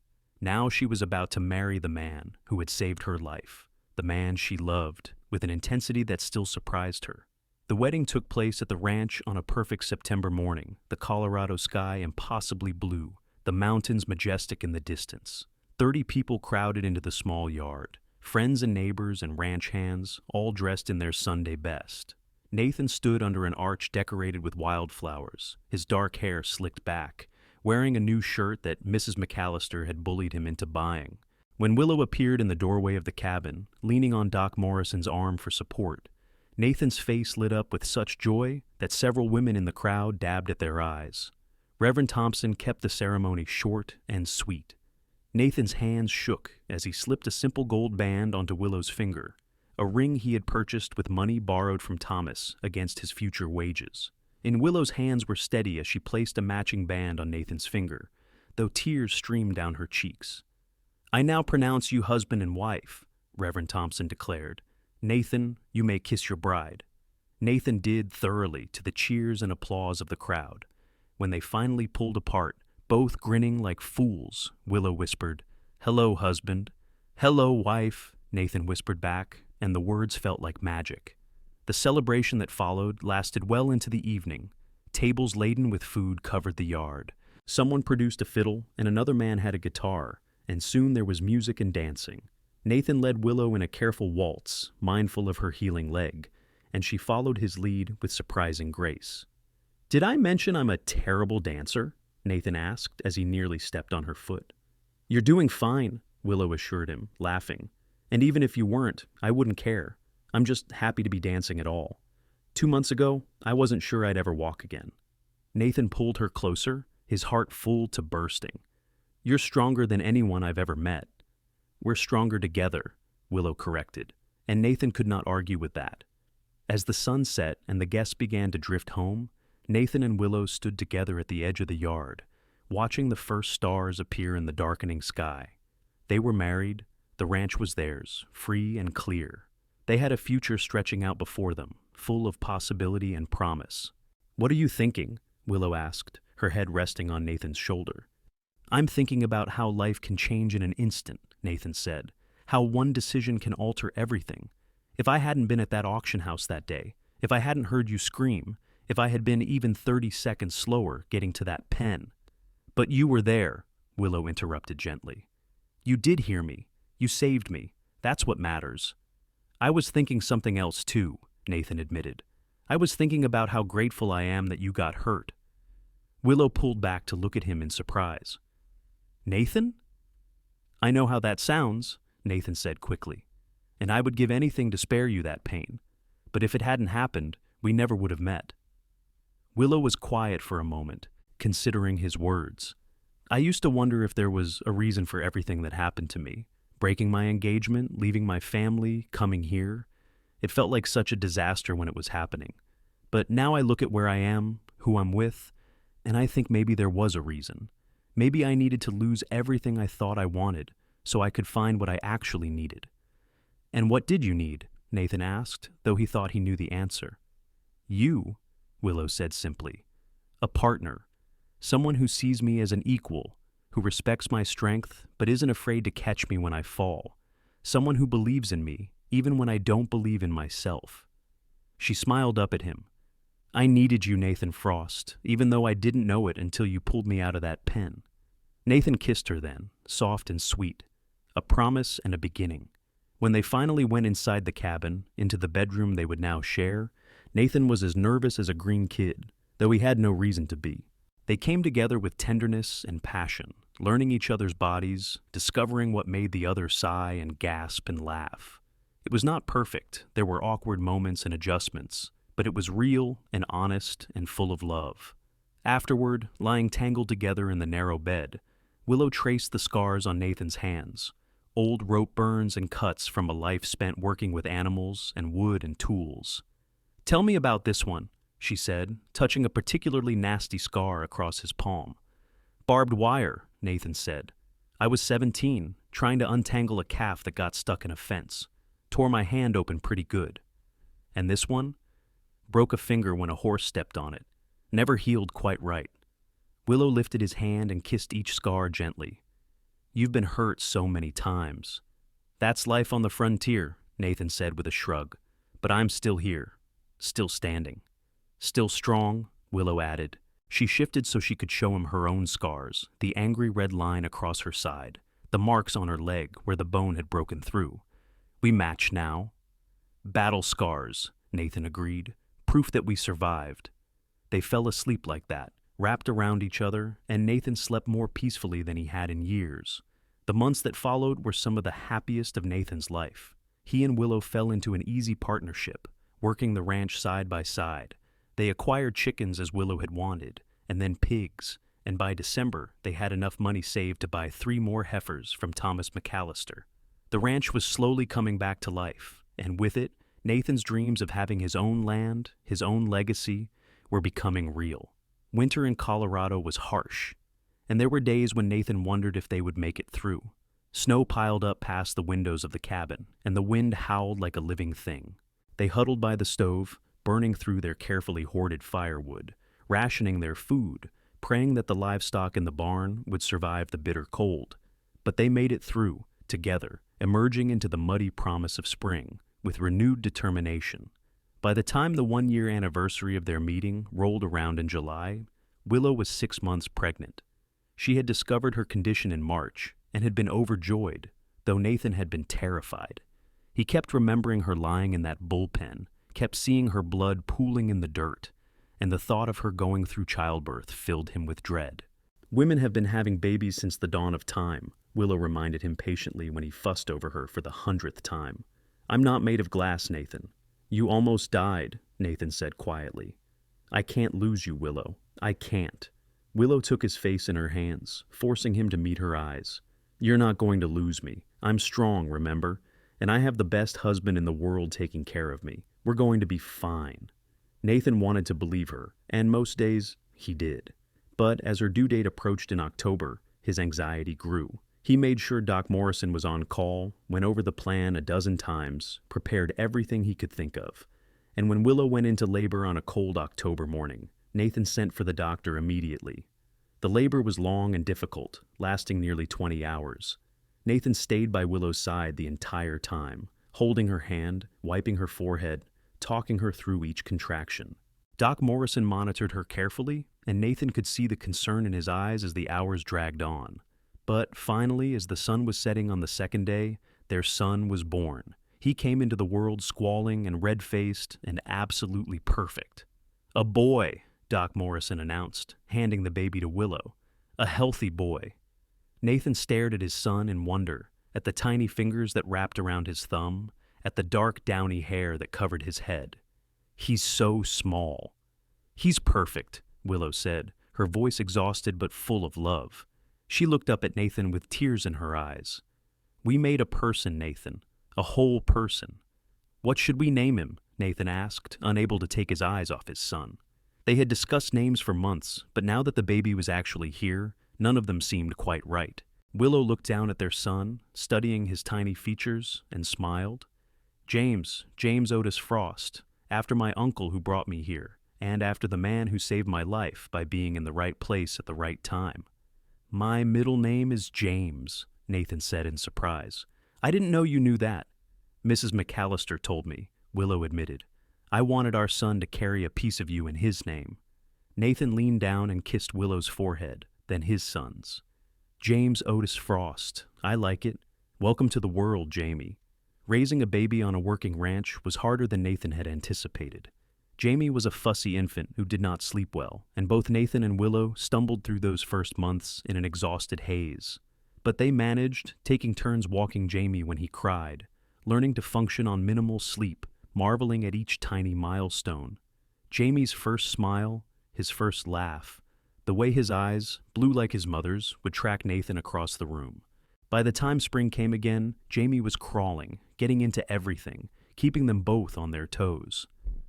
S1: Now she was about to marry the man who had saved her life, the man she loved, with an intensity that still surprised her. The wedding took place at the ranch on a perfect September morning, the Colorado sky impossibly blue, the mountains majestic in the distance. 30 people crowded into the small yard, friends and neighbors and ranch hands, all dressed in their Sunday best. Nathan stood under an arch decorated with wildflowers, his dark hair slicked back, wearing a new shirt that Mrs. McAllister had bullied him into buying. When Willow appeared in the doorway of the cabin, leaning on Doc Morrison's arm for support, Nathan's face lit up with such joy that several women in the crowd dabbed at their eyes. Reverend Thompson kept the ceremony short and sweet. Nathan's hands shook as he slipped a simple gold band onto Willow's finger, a ring he had purchased with money borrowed from Thomas against his future wages. And Willow's hands were steady as she placed a matching band on Nathan's finger, though tears streamed down her cheeks. "I now pronounce you husband and wife," Reverend Thompson declared. "Nathan, you may kiss your bride." Nathan did thoroughly to the cheers and applause of the crowd. When they finally pulled apart, both grinning like fools, Willow whispered, "Hello, husband." "Hello, wife," Nathan whispered back, and the words felt like magic. The celebration that followed lasted well into the evening. Tables laden with food covered the yard. Someone produced a fiddle, and another man had a guitar, and soon there was music and dancing. Nathan led Willow in a careful waltz, mindful of her healing leg, and she followed his lead with surprising grace. "Did I mention I'm a terrible dancer?" Nathan asked as he nearly stepped on her foot. "You're doing fine," Willow assured him, laughing. "And even if you weren't, I wouldn't care. I'm just happy to be dancing at all. 2 months ago, I wasn't sure I'd ever walk again." Nathan pulled her closer, his heart full to bursting. "You're stronger than anyone I've ever met." "We're stronger together," Willow corrected, and Nathan could not argue with that. As the sun set and the guests began to drift home, Nathan and Willow stood together at the edge of the yard, watching the first stars appear in the darkening sky. They were married, the ranch was theirs, free and clear. They had a future stretching out before them, full of possibility and promise. "What are you thinking?" Willow asked, her head resting on Nathan's shoulder. "I'm thinking about how life can change in an instant," Nathan said. "How one decision can alter everything. If I hadn't been at that auction house that day, if I hadn't heard you scream, if I had been even 30 seconds slower getting to that pen." "But you were there," Willow interrupted gently. "You did hear me. You saved me. That's what matters." "I was thinking something else too," Nathan admitted. "I was thinking about how grateful I am that you got hurt." Willow pulled back to look at him in surprise. "Nathan?" "I know how that sounds," Nathan said quickly, "and I would give anything to spare you that pain. But if it hadn't happened, we never would have met." Willow was quiet for a moment, considering his words. "I used to wonder if there was a reason for everything that happened to me. Breaking my engagement, leaving my family, coming here. It felt like such a disaster when it was happening. But now I look at where I am, who I'm with, and I think maybe there was a reason. Maybe I needed to lose everything I thought I wanted, so I could find what I actually needed." "And what did you need?" Nathan asked, though he thought he knew the answer. "You," Willow said simply. "A partner. Someone who sees me as an equal, who respects my strength but isn't afraid to catch me when I fall. Someone who believes in me, even when I don't believe in myself." She smiled up at him. "I needed you, Nathan Frost, even though I didn't know it until you pulled me out of that pen." Nathan kissed her then, soft and sweet. A promise and a beginning. When they finally went inside the cabin, into the bedroom they would now share, Nathan was as nervous as a green kid, though he had no reason to be. They came together with tenderness and passion, learning each other's bodies, discovering what made the other sigh and gasp and laugh. It was not perfect, there were awkward moments and adjustments, but it was real and honest and full of love. Afterward, lying tangled together in the narrow bed, Willow traced the scars on Nathan's hands, old rope burns and cuts from a life spent working with animals and wood and tools. "Tell me about this one," she said, touching a particularly nasty scar across his palm. "Barbed wire," Nathan said. "I was 17, trying to untangle a calf that got stuck in a fence. Tore my hand open pretty good." "And this one?" "Broke a finger when a horse stepped on it. Never healed quite right." Willow lifted his hand and kissed each scar gently. "You've been hurt so many times." "That's life on the frontier," Nathan said with a shrug. "But I'm still here, still standing." "Still strong," Willow added. She shifted so she could show him her own scars, the angry red line across her side, the marks on her leg where the bone had broken through. "We match now." "Battle scars," Nathan agreed. "Proof that we survived." They fell asleep like that, wrapped around each other, and Nathan slept more peacefully than he had in years. The months that followed were some of the happiest of Nathan's life. He and Willow fell into an easy partnership, working the ranch side by side. They acquired chickens as Willow had wanted, and then pigs, and by December they had enough money saved to buy 3 more heifers from Thomas McAllister. The ranch was slowly coming back to life, and with it, Nathan's dreams of having his own land, his own legacy, were becoming real. Winter in Colorado was harsh, and there were days when Nathan wondered if they would make it through. Snow piled up past the windows of the cabin, and the wind howled like a living thing. They huddled by the stove, burning through their carefully hoarded firewood, rationing their food, praying that the livestock in the barn would survive the bitter cold. But they made it through, together, emerging into the muddy promise of spring, with renewed determination. By the time the 1-year anniversary of their meeting rolled around in July, Willow was 6 months pregnant. She had discovered her condition in March and had been overjoyed, though Nathan had been terrified. He kept remembering her lying in that bullpen, kept seeing her blood pooling in the dirt, and the thought of her going through childbirth filled him with dread. "Women have been having babies since the dawn of time," Willow reminded him patiently when he fussed over her for the 100th time. "I'm not made of glass, Nathan." "You almost died," Nathan said quietly. "I can't lose you, Willow. I can't." Willow took his face in her hands, forcing him to meet her eyes. "You're not going to lose me. I'm strong, remember? And I have the best husband in the world taking care of me. We're going to be fine." Nathan wanted to believe her, and most days he did. But as her due date approached in October, his anxiety grew. He made sure Doc Morrison was on call, went over the plan a dozen times, prepared everything he could think of. And when Willow went into labor on a cold October morning, Nathan sent for the doctor immediately. The labor was long and difficult, lasting nearly 20 hours. Nathan stayed by Willow's side the entire time, holding her hand, wiping her forehead, talking her through each contraction. Doc Morrison monitored her carefully, and Nathan could see the concern in his eyes as the hours dragged on. But finally, as the sun was setting on the second day, their son was born. He came into the world squalling and red-faced and absolutely perfect. "A boy," Doc Morrison announced, handing the baby to Willow. "A healthy boy." Nathan stared at his son in wonder, at the tiny fingers that wrapped around his thumb, at the dark downy hair that covered his head. "He's so small." "He's perfect," Willow said, her voice exhausted but full of love. She looked up at Nathan with tears in her eyes. "We made a person, Nathan. A whole person." "What should we name him?" Nathan asked, unable to take his eyes off his son. They had discussed names for months, but now that the baby was actually here, none of them seemed quite right. Willow looked down at their son, studying his tiny features, and smiled. James Otis Frost, after my uncle who brought me here, and after the man who saved my life by being in the right place at the right time." "My middle name is James," Nathan said in surprise. "I didn't know you knew that." "Mrs. McAllister told me," Willow admitted. "I wanted our son to carry a piece of you in his name." Nathan leaned down and kissed Willow's forehead, then his son's. "James Otis Frost. I like it. Welcome to the world, Jamie." Raising a baby on a working ranch was harder than Nathan had anticipated. Jamie was a fussy infant who did not sleep well, and both Nathan and Willow stumbled through those first months in an exhausted haze. But they managed, taking turns walking Jamie when he cried, learning to function on minimal sleep, marveling at each tiny milestone. Jamie's first smile, his first laugh, the way his eyes, blue like his mother's, would track Nathan across the room. By the time spring came again, Jamie was crawling, getting into everything, keeping them both on their toes.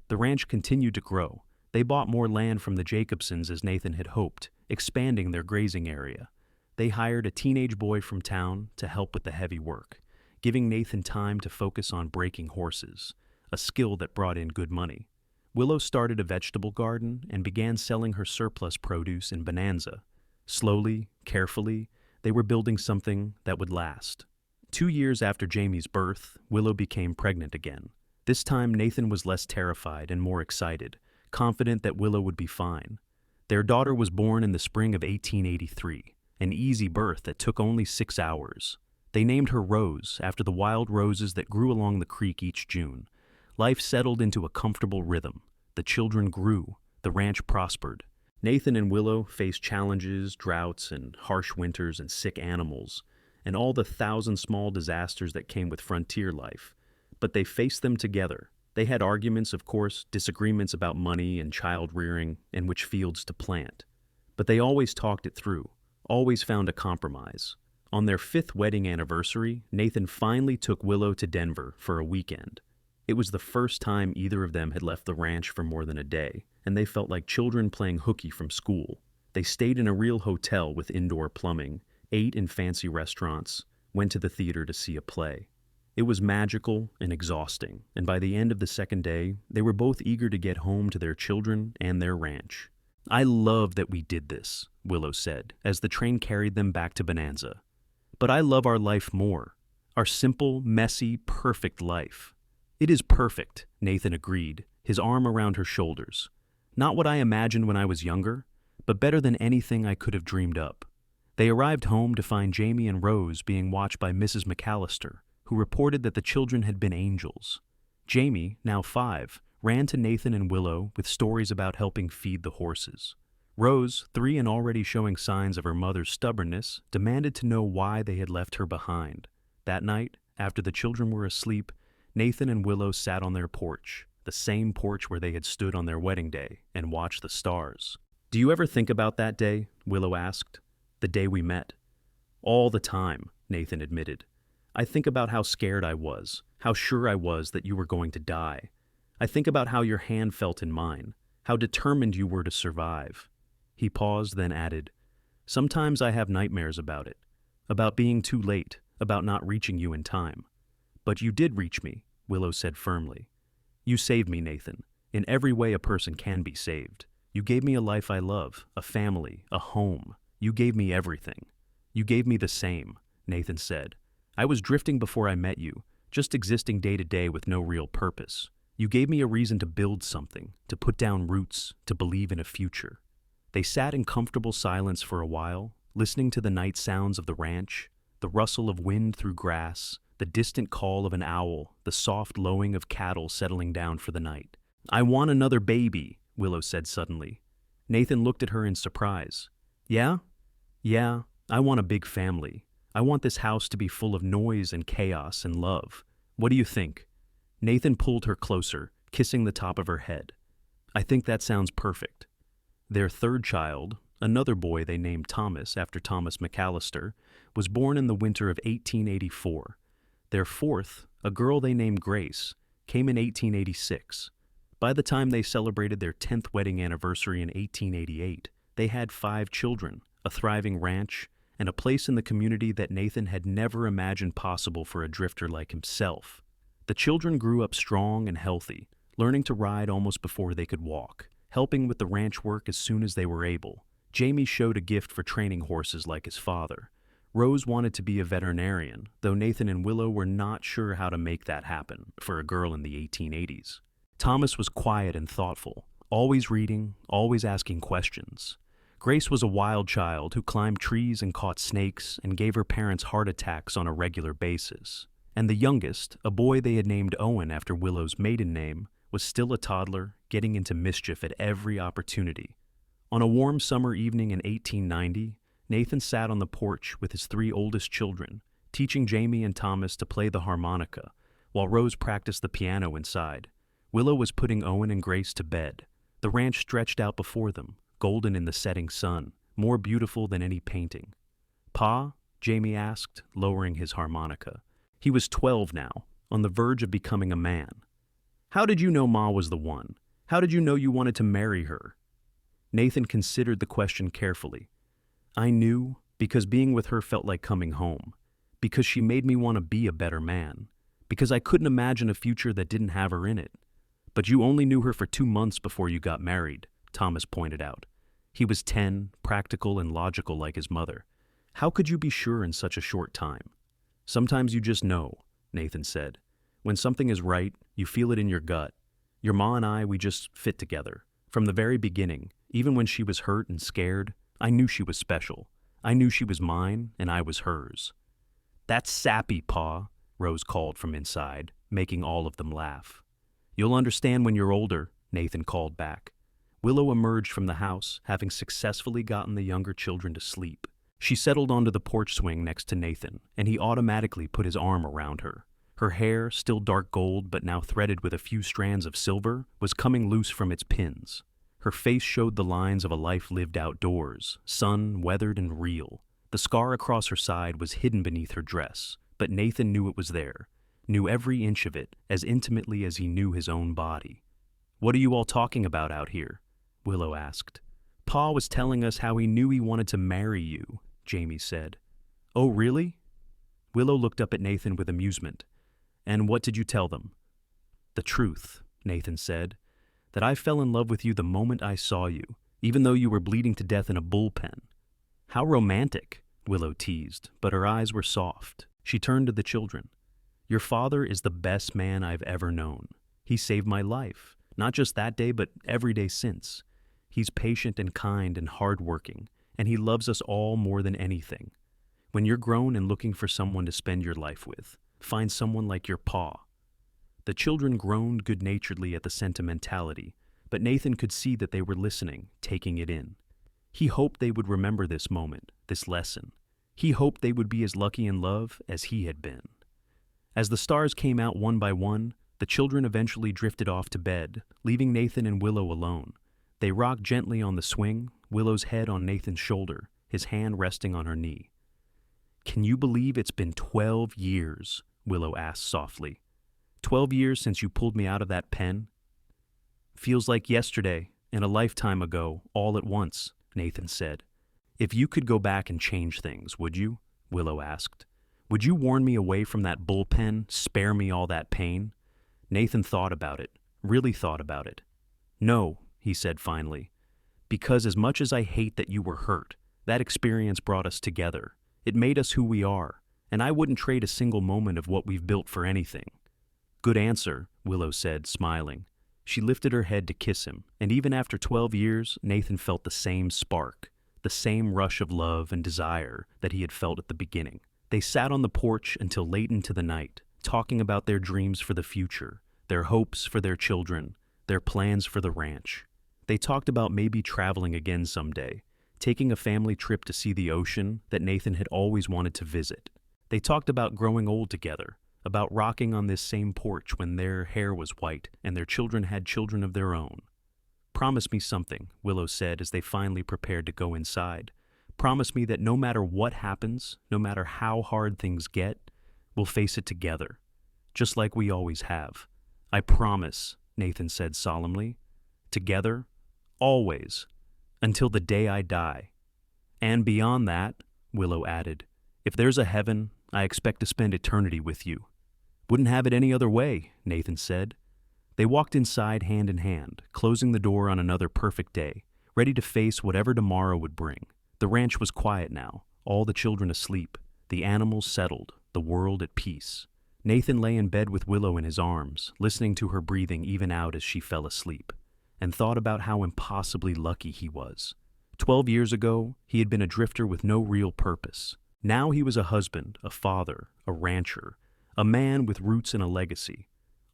S1: The ranch continued to grow. They bought more land from the Jacobsons as Nathan had hoped, expanding their grazing area. They hired a teenage boy from town to help with the heavy work, giving Nathan time to focus on breaking horses, a skill that brought in good money. Willow started a vegetable garden and began selling her surplus produce in Bonanza. Slowly, carefully, they were building something that would last. 2 years after Jamie's birth, Willow became pregnant again. This time Nathan was less terrified and more excited, confident that Willow would be fine. Their daughter was born in the spring of 1883, an easy birth that took only 6 hours. They named her Rose after the wild roses that grew along the creek each June. Life settled into a comfortable rhythm. The children grew. The ranch prospered. Nathan and Willow faced challenges, droughts, and harsh winters and sick animals, and all the 1,000 small disasters that came with frontier life. But they faced them together. They had arguments, of course, disagreements about money and child rearing and which fields to plant. But they always talked it through, always found a compromise. On their 5th wedding anniversary, Nathan finally took Willow to Denver for a weekend. It was the first time either of them had left the ranch for more than a day, and they felt like children playing hooky from school. They stayed in a real hotel with indoor plumbing, ate in fancy restaurants, went to the theater to see a play. It was magical and exhausting, and by the end of the 2nd day, they were both eager to get home to their children and their ranch. "I love that we did this," Willow said, as the train carried them back to Bonanza. "But I love our life more. Our simple, messy, perfect life." "It is perfect," Nathan agreed, his arm around her shoulders. "Not what I imagined when I was younger, but better than anything I could have dreamed up." They arrived home to find Jamie and Rose being watched by Mrs. McAllister, who reported that the children had been angels. Jamie, now 5, ran to Nathan and Willow with stories about helping feed the horses. Rose, 3 and already showing signs of her mother's stubbornness, demanded to know why they had left her behind. That night, after the children were asleep, Nathan and Willow sat on their porch, the same porch where they had stood on their wedding day, and watched the stars. "Do you ever think about that day?" Willow asked. "The day we met?" "All the time," Nathan admitted. "I think about how scared I was, how sure I was that you were going to die. I think about how your hand felt in mine, how determined you were to survive." He paused, then added, "Sometimes I have nightmares about it, about being too late, about not reaching you in time." "But you did reach me," Willow said firmly. "You saved me, Nathan, in every way a person can be saved. You gave me a life I love, a family, a home. You gave me everything. You gave me the same," Nathan said. "I was drifting before I met you, just existing day to day with no real purpose. You gave me a reason to build something, to put down roots, to believe in a future." They sat in comfortable silence for a while, listening to the night sounds of the ranch, the rustle of wind through grass, the distant call of an owl, the soft lowing of cattle settling down for the night. "I want another baby," Willow said suddenly. Nathan looked at her in surprise. "Yeah? Yeah, I want a big family. I want this house to be full of noise and chaos and love. What do you think?" Nathan pulled her closer, kissing the top of her head. "I think that sounds perfect." Their 3rd child, another boy they named Thomas after Thomas McAllister, was born in the winter of 1884. Their 4th, a girl they named Grace, came in 1886. By the time they celebrated their 10th wedding anniversary in 1888, they had 5 children, a thriving ranch, and a place in the community that Nathan had never imagined possible for a drifter like himself. The children grew up strong and healthy, learning to ride almost before they could walk, helping with the ranch work as soon as they were able. Jamie showed a gift for training horses like his father. Rose wanted to be a veterinarian, though Nathan and Willow were not sure how to make that happen for a girl in the 1880s. Thomas was quiet and thoughtful, always reading, always asking questions. Grace was a wild child who climbed trees and caught snakes and gave her parents heart attacks on a regular basis. And the youngest, a boy they had named Owen after Willow's maiden name, was still a toddler, getting into mischief at every opportunity. On a warm summer evening in 1890, Nathan sat on the porch with his 3 oldest children, teaching Jamie and Thomas to play the harmonica, while Rose practiced the piano inside. Willow was putting Owen and Grace to bed. The ranch stretched out before them, golden in the setting sun, more beautiful than any painting. "Pa?" Jamie asked, lowering his harmonica. He was 12 now, on the verge of becoming a man. "How did you know Ma was the one? How did you know you wanted to marry her?" Nathan considered the question carefully. "I knew because being with her felt like coming home, because she made me want to be a better man, because I couldn't imagine a future that didn't have her in it." "But you only knew her for 2 months before you got married," Thomas pointed out. He was 10, practical and logical like his mother. "How could you be sure in such a short time?" "Sometimes you just know," Nathan said. "When something is right, you feel it in your gut. Your ma and I, we just fit together. From the very beginning, even when she was hurt and scared, I knew she was special. I knew she was mine, and I was hers." "That's sappy, Pa," Rose called from inside, making all of them laugh. "You'll understand when you're older," Nathan called back. Willow emerged from the house, having successfully gotten the younger children to sleep. She settled onto the porch swing next to Nathan, and he automatically put his arm around her. Her hair, still dark gold but now threaded with a few strands of silver, was coming loose from its pins. Her face showed the lines of a life lived outdoors, sun, weathered, and real. The scar across her side was hidden beneath her dress, but Nathan knew it was there, knew every inch of it as intimately as he knew his own body. "What are you all talking about out here?" Willow asked. "Pa was telling us how he knew he wanted to marry you," Jamie said. "Oh, really?" Willow looked up at Nathan with amusement. "And what did you tell them?" "The truth," Nathan said, "that I fell in love with you the moment I saw you, even though you were bleeding to death in a bullpen." "How romantic," Willow teased, but her eyes were soft. She turned to the children. "Your father is the best man I've ever known. He saved my life, not just that day, but every day since. He's patient and kind and hardworking, and he loves us all more than anything. When you're grown and looking for someone to spend your life with, find someone like your pa." The children groaned good-naturedly at the sentimentality, but Nathan could see that they were listening, taking it in. He hoped they would remember this moment, this lesson. He hoped they would be as lucky in love as he had been. As the stars came out one by one, the children eventually drifted off to bed, leaving Nathan and Willow alone. They rocked gently on the swing, Willow's head on Nathan's shoulder, his hand resting on her knee. "Can you believe it's been 12 years?" Willow asked softly. 12 years since you pulled me out of that pen?" "Feels like yesterday and a lifetime ago, all at once," Nathan said. "If you could go back and change things, would you?" Willow asked. "Would you warn me away from that bullpen, spare me all that pain?" Nathan thought about it, really thought about it. "No," he said finally, "because as much as I hate that you were hurt, that experience brought us together. It made us who we are, and I wouldn't trade a single moment of what we've built for anything." "Good answer," Willow said, smiling. She lifted her head to kiss him, and even after 12 years, Nathan felt the same spark, the same rush of love and desire that he had felt at the beginning. They sat on the porch until late into the night, talking about their dreams for the future, their hopes for their children, their plans for the ranch. They talked about maybe traveling again someday, taking a family trip to see the ocean that Nathan had always wanted to visit. They talked about growing old together, about rocking on this same porch when their hair was white and their children had children of their own. "Promise me something," Willow said as they finally prepared to go inside. "Promise me that no matter what happens, no matter how hard things get, we'll face it together, just like we always have." "I promise," Nathan said solemnly. "Together, always, until the day I die. And beyond that," Willow added, "if there's a heaven, I expect to spend eternity with you." "Wouldn't have it any other way," Nathan said. They walked inside hand in hand, closing the door on another perfect day, ready to face whatever tomorrow would bring. The ranch was quiet now, all the children asleep, the animals settled, the world at peace. Nathan lay in bed with Willow in his arms, listening to her breathing even out as she fell asleep, and thought about how impossibly lucky he was. 12 years ago, he had been a drifter with no real purpose. Now he was a husband, a father, a rancher, a man with roots and a legacy,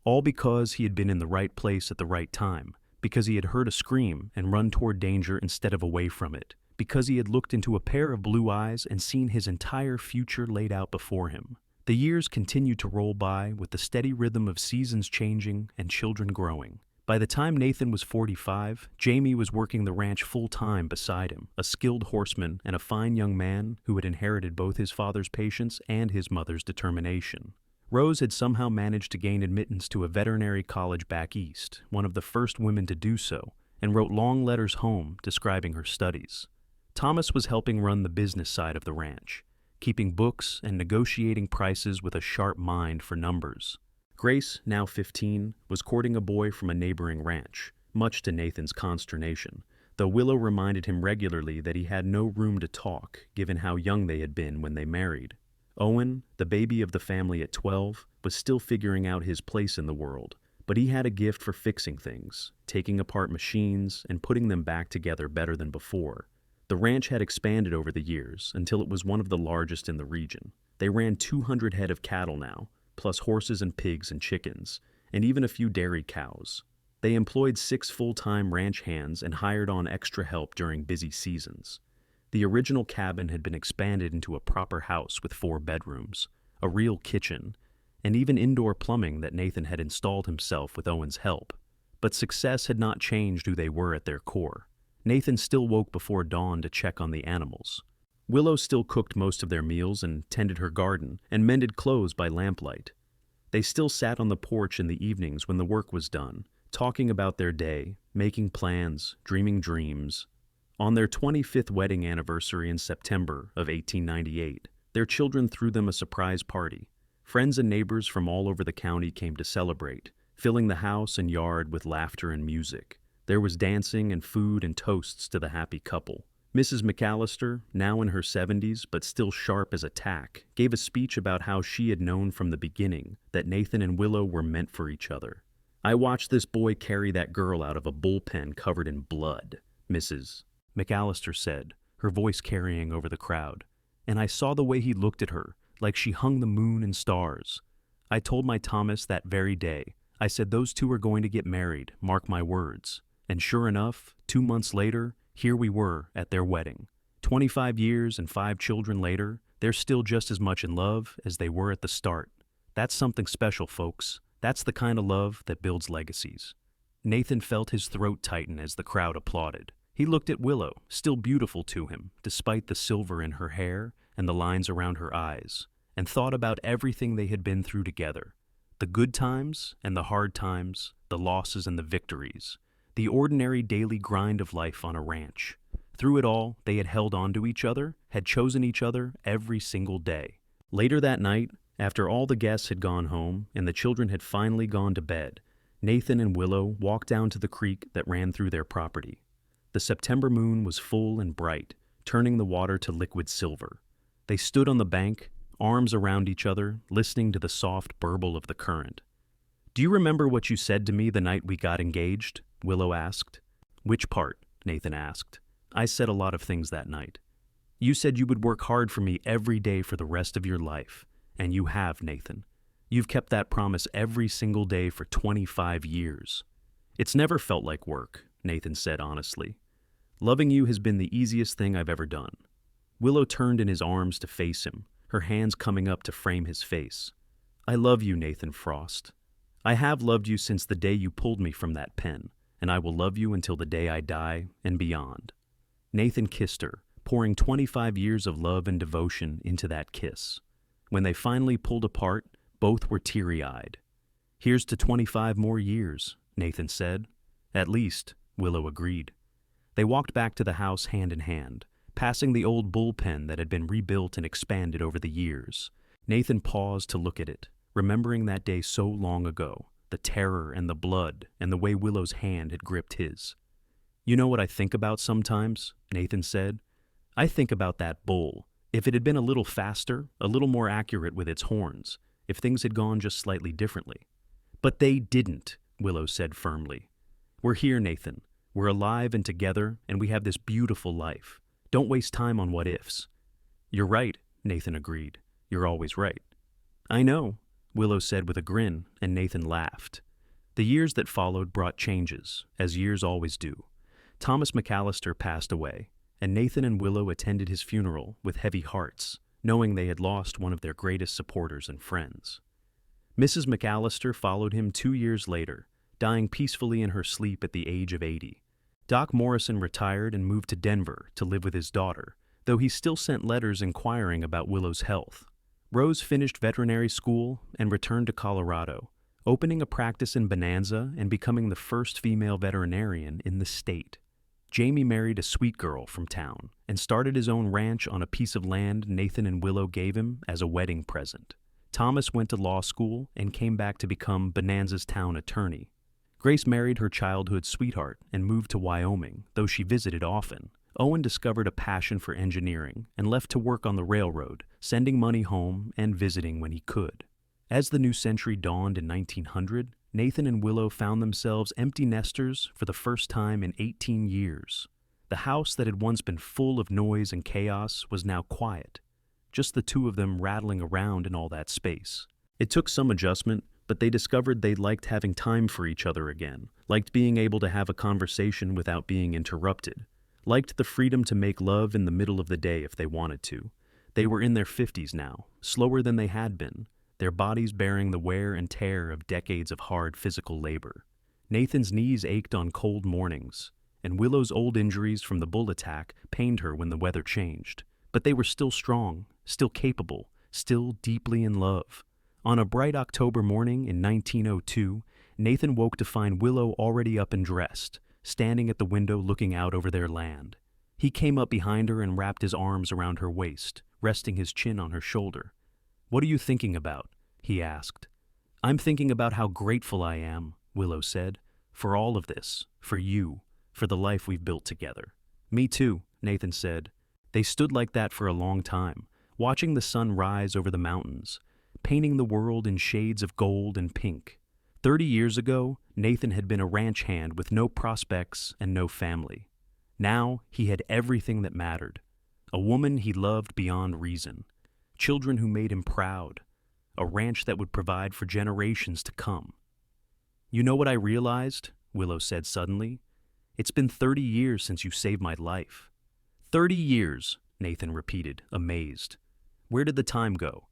S1: all because he had been in the right place at the right time, because he had heard a scream and run toward danger instead of away from it, because he had looked into a pair of blue eyes and seen his entire future laid out before him. The years continued to roll by with the steady rhythm of seasons changing and children growing. By the time Nathan was 45, Jamie was working the ranch full-time beside him, a skilled horseman and a fine young man who had inherited both his father's patience and his mother's determination. Rose had somehow managed to gain admittance to a veterinary college back east, one of the first women to do so, and wrote long letters home describing her studies. Thomas was helping run the business side of the ranch, keeping books and negotiating prices with a sharp mind for numbers. Grace, now 15, was courting a boy from a neighboring ranch, much to Nathan's consternation, though Willow reminded him regularly that he had no room to talk, given how young they had been when they married. Owen, the baby of the family at 12, was still figuring out his place in the world, but he had a gift for fixing things, taking apart machines, and putting them back together better than before. The ranch had expanded over the years until it was one of the largest in the region. They ran 200 head of cattle now, plus horses and pigs and chickens, and even a few dairy cows. They employed 6 full-time ranch hands and hired on extra help during busy seasons. The original cabin had been expanded into a proper house with 4 bedrooms, a real kitchen, and even indoor plumbing that Nathan had installed himself with Owen's help. But success had not changed who they were at their core. Nathan still woke before dawn to check on the animals. Willow still cooked most of their meals and tended her garden and mended clothes by lamplight. They still sat on the porch in the evenings when the work was done, talking about their day, making plans, dreaming dreams. On their 25th wedding anniversary in September of 1898, their children threw them a surprise party. Friends and neighbors from all over the county came to celebrate, filling the house and yard with laughter and music. There was dancing and food and toasts to the happy couple. Mrs. McAllister, now in her 70s but still sharp as a tack, gave a speech about how she had known from the beginning that Nathan and Willow were meant for each other. "I watched this boy carry that girl out of a bullpen covered in blood," Mrs. McAllister said, her voice carrying over the crowd. "And I saw the way he looked at her, like she hung the moon and stars. I told my Thomas that very day. I said those two are going to get married, mark my words. And sure enough, 2 months later, here we were at their wedding. 25 years and 5 children later, they're still just as much in love as they were at the start. That's something special, folks. That's the kind of love that builds legacies." Nathan felt his throat tighten as the crowd applauded. He looked at Willow, still beautiful to him, despite the silver in her hair and the lines around her eyes, and thought about everything they had been through together. The good times and the hard times, the losses and the victories. The ordinary daily grind of life on a ranch. Through it all, they had held on to each other, had chosen each other every single day. Later that night, after all the guests had gone home and the children had finally gone to bed, Nathan and Willow walked down to the creek that ran through their property. The September moon was full and bright, turning the water to liquid silver. They stood on the bank, arms around each other, listening to the soft burble of the current. "Do you remember what you said to me the night we got engaged?" Willow asked. "Which part?" Nathan asked. "I said a lot of things that night. You said you would work hard for me every day for the rest of your life. And you have, Nathan. You've kept that promise every single day for 25 years. It's never felt like work," Nathan said honestly. "Loving you has been the easiest thing I've ever done." Willow turned in his arms to face him, her hands coming up to frame his face. "I love you, Nathan Frost. I have loved you since the day you pulled me from that pen, and I will love you until the day I die and beyond." Nathan kissed her, pouring 25 years of love and devotion into that kiss. When they finally pulled apart, both were teary-eyed. "Here's to 25 more years," Nathan said. "At least," Willow agreed. They walked back to the house hand in hand, passing the old bullpen that had been rebuilt and expanded over the years. Nathan paused to look at it, remembering that day so long ago, the terror and the blood and the way Willow's hand had gripped his. "You know what I think about sometimes?" Nathan said. "I think about that bull. If it had been a little faster, a little more accurate with its horns, if things had gone just slightly differently." "But they didn't," Willow said firmly. "We're here, Nathan. We're alive and together, and we have this beautiful life. Don't waste time on what-ifs." "You're right," Nathan agreed. "You're always right." "I know," Willow said with a grin, and Nathan laughed. The years that followed brought changes, as years always do. Thomas McAllister passed away, and Nathan and Willow attended his funeral with heavy hearts, knowing they had lost one of their greatest supporters and friends. Mrs. McAllister followed him 2 years later, dying peacefully in her sleep at the age of 80. Doc Morrison retired and moved to Denver to live with his daughter, though he still sent letters inquiring about Willow's health. Rose finished veterinary school and returned to Colorado, opening a practice in Bonanza and becoming the first female veterinarian in the state. Jamie married a sweet girl from town and started his own ranch on a piece of land Nathan and Willow gave him as a wedding present. Thomas went to law school and came back to become Bonanza's town attorney. Grace married her childhood sweetheart and moved to Wyoming, though she visited often. Owen discovered a passion for engineering and left to work on the railroad, sending money home and visiting when he could. As the new century dawned in 1900, Nathan and Willow found themselves empty nesters for the first time in 18 years. The house that had once been full of noise and chaos was now quiet, just the two of them rattling around in all that space. It took some adjustment, but they discovered they liked having time for each other again, liked being able to have a conversation without being interrupted, liked the freedom to make love in the middle of the day if they wanted to. They were in their 50s now, slower than they had been, their bodies bearing the wear and tear of decades of hard physical labor. Nathan's knees ached on cold mornings, and Willow's old injuries from the bull attack pained her when the weather changed. But they were still strong, still capable, still deeply in love. On a bright October morning in 1902, Nathan woke to find Willow already up and dressed, standing at the window looking out over their land. He came up behind her and wrapped his arms around her waist, resting his chin on her shoulder. "What are you thinking about?" he asked. "I'm thinking about how grateful I am," Willow said, "for all of this, for you, for the life we've built together." "Me too," Nathan said. They stood like that for a long time, watching the sun rise over the mountains, painting the world in shades of gold and pink. 30 years ago, Nathan had been a ranch hand with no prospects and no family. Now he had everything that mattered. A woman he loved beyond reason, children who made him proud, a ranch that would provide for generations to come. "You know what I realized?" Willow said suddenly. "It's been 30 years since you saved my life." 30 years, Nathan repeated, amazed. "Where did the time go?"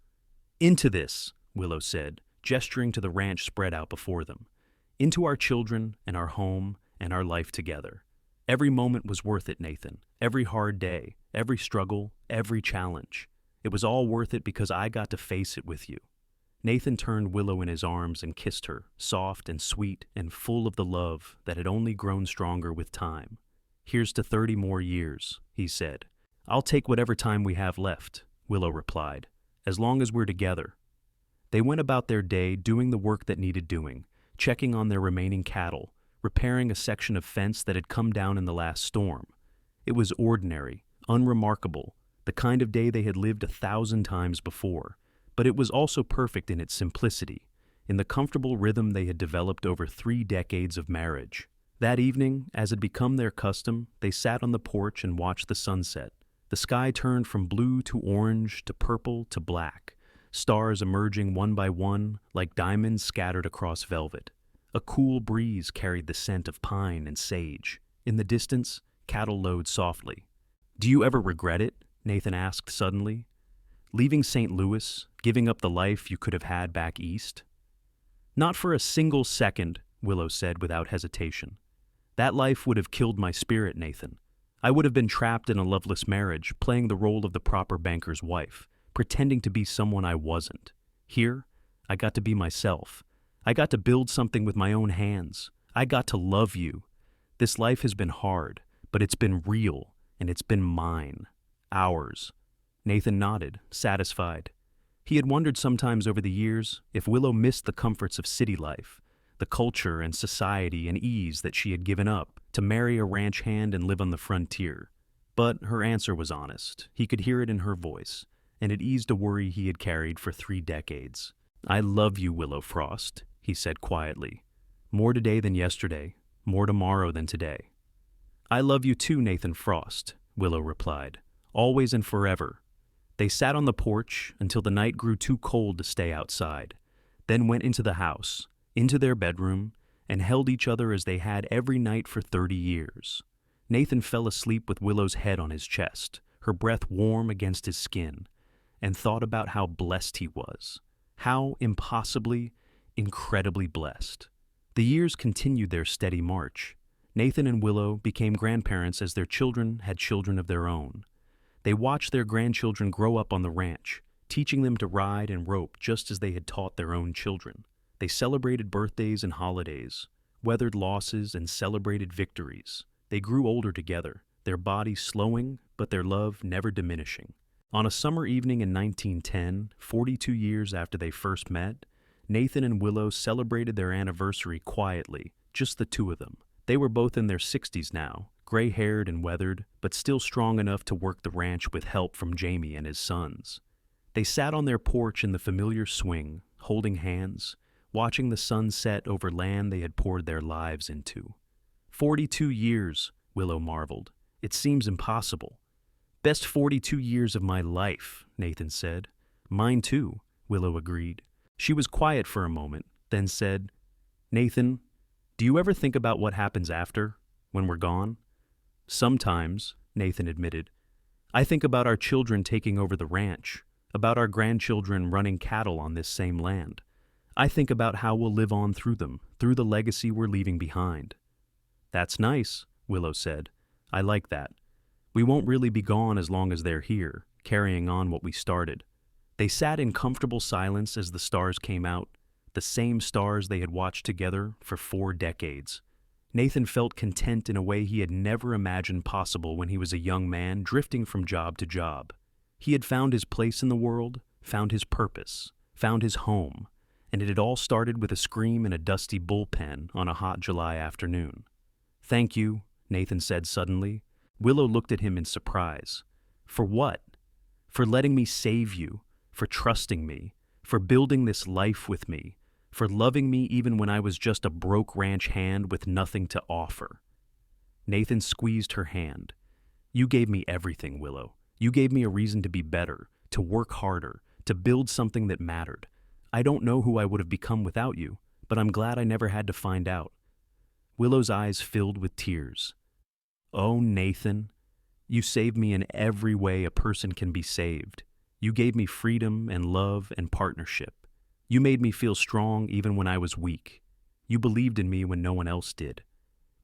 S1: "Into this," Willow said, gesturing to the ranch spread out before them. "Into our children and our home and our life together. Every moment was worth it, Nathan. Every hard day, every struggle, every challenge. It was all worth it because I got to face it with you." Nathan turned Willow in his arms and kissed her, soft and sweet and full of the love that had only grown stronger with time. "Here's to 30 more years," he said. "I'll take whatever time we have left," Willow replied, "as long as we're together." They went about their day doing the work that needed doing, checking on their remaining cattle, repairing a section of fence that had come down in the last storm. It was ordinary, unremarkable, the kind of day they had lived 1,000 times before, but it was also perfect in its simplicity, in the comfortable rhythm they had developed over 3 decades of marriage. That evening, as had become their custom, they sat on the porch and watched the sunset. The sky turned from blue to orange to purple to black, stars emerging one by one like diamonds scattered across velvet. A cool breeze carried the scent of pine and sage. In the distance, cattle lowed softly. "Do you ever regret it?" Nathan asked suddenly. "Leaving St. Louis, giving up the life you could have had back east?" "Not for a single second," Willow said without hesitation. "That life would have killed my spirit, Nathan. I would have been trapped in a loveless marriage, playing the role of the proper banker's wife, pretending to be someone I wasn't. Here, I got to be myself. I got to build something with my own hands. I got to love you. This life has been hard, but it's been real, and it's been mine. Ours." Nathan nodded, satisfied. He had wondered sometimes over the years if Willow missed the comforts of city life, the culture and society and ease that she had given up to marry a ranch hand and live on the frontier. But her answer was honest. He could hear it in her voice, and it eased a worry he had carried for 3 decades. "I love you, Willow Frost," he said quietly. "More today than yesterday, more tomorrow than today." "I love you too, Nathan Frost," Willow replied, "always and forever." They sat on the porch until the night grew too cold to stay outside, then went into the house, into their bedroom, and held each other as they had every night for 30 years. Nathan fell asleep with Willow's head on his chest, her breath warm against his skin, and thought about how blessed he was. How impossibly, incredibly blessed. The years continued their steady march. Nathan and Willow became grandparents as their children had children of their own. They watched their grandchildren grow up on the ranch, teaching them to ride and rope just as they had taught their own children. They celebrated birthdays and holidays, weathered losses and celebrated victories. They grew older together, their bodies slowing, but their love never diminishing. On a summer evening in 1910, 42 years after they first met, Nathan and Willow celebrated their anniversary quietly, just the two of them. They were both in their 60s now, gray-haired and weathered, but still strong enough to work the ranch with help from Jamie and his sons. They sat on their porch in the familiar swing, holding hands, watching the sun set over land they had poured their lives into. 42 years, Willow marveled. It seems impossible. "Best 42 years of my life," Nathan said. "Mine too," Willow agreed. She was quiet for a moment, then said, "Nathan, do you ever think about what happens after, when we're gone?" "Sometimes," Nathan admitted. "I think about our children taking over the ranch, about our grandchildren running cattle on this same land. I think about how we'll live on through them, through the legacy we're leaving behind." "That's nice," Willow said. "I like that. We won't really be gone as long as they're here, carrying on what we started." They sat in comfortable silence as the stars came out, the same stars they had watched together for 4 decades. Nathan felt content in a way he had never imagined possible when he was a young man drifting from job to job. He had found his place in the world, found his purpose, found his home, and it had all started with a scream in a dusty bullpen on a hot July afternoon. "Thank you," Nathan said suddenly. Willow looked at him in surprise. "For what?" "For letting me save you, for trusting me, for building this life with me, for loving me even when I was just a broke ranch hand with nothing to offer." Nathan squeezed her hand. "You gave me everything, Willow. You gave me a reason to be better, to work harder, to build something that mattered. I don't know who I would have become without you, but I'm glad I never had to find out." Willow's eyes filled with tears. "Oh, Nathan, you saved me in every way a person can be saved. You gave me freedom and love and partnership. You made me feel strong even when I was weak. You believed in me when no one else did.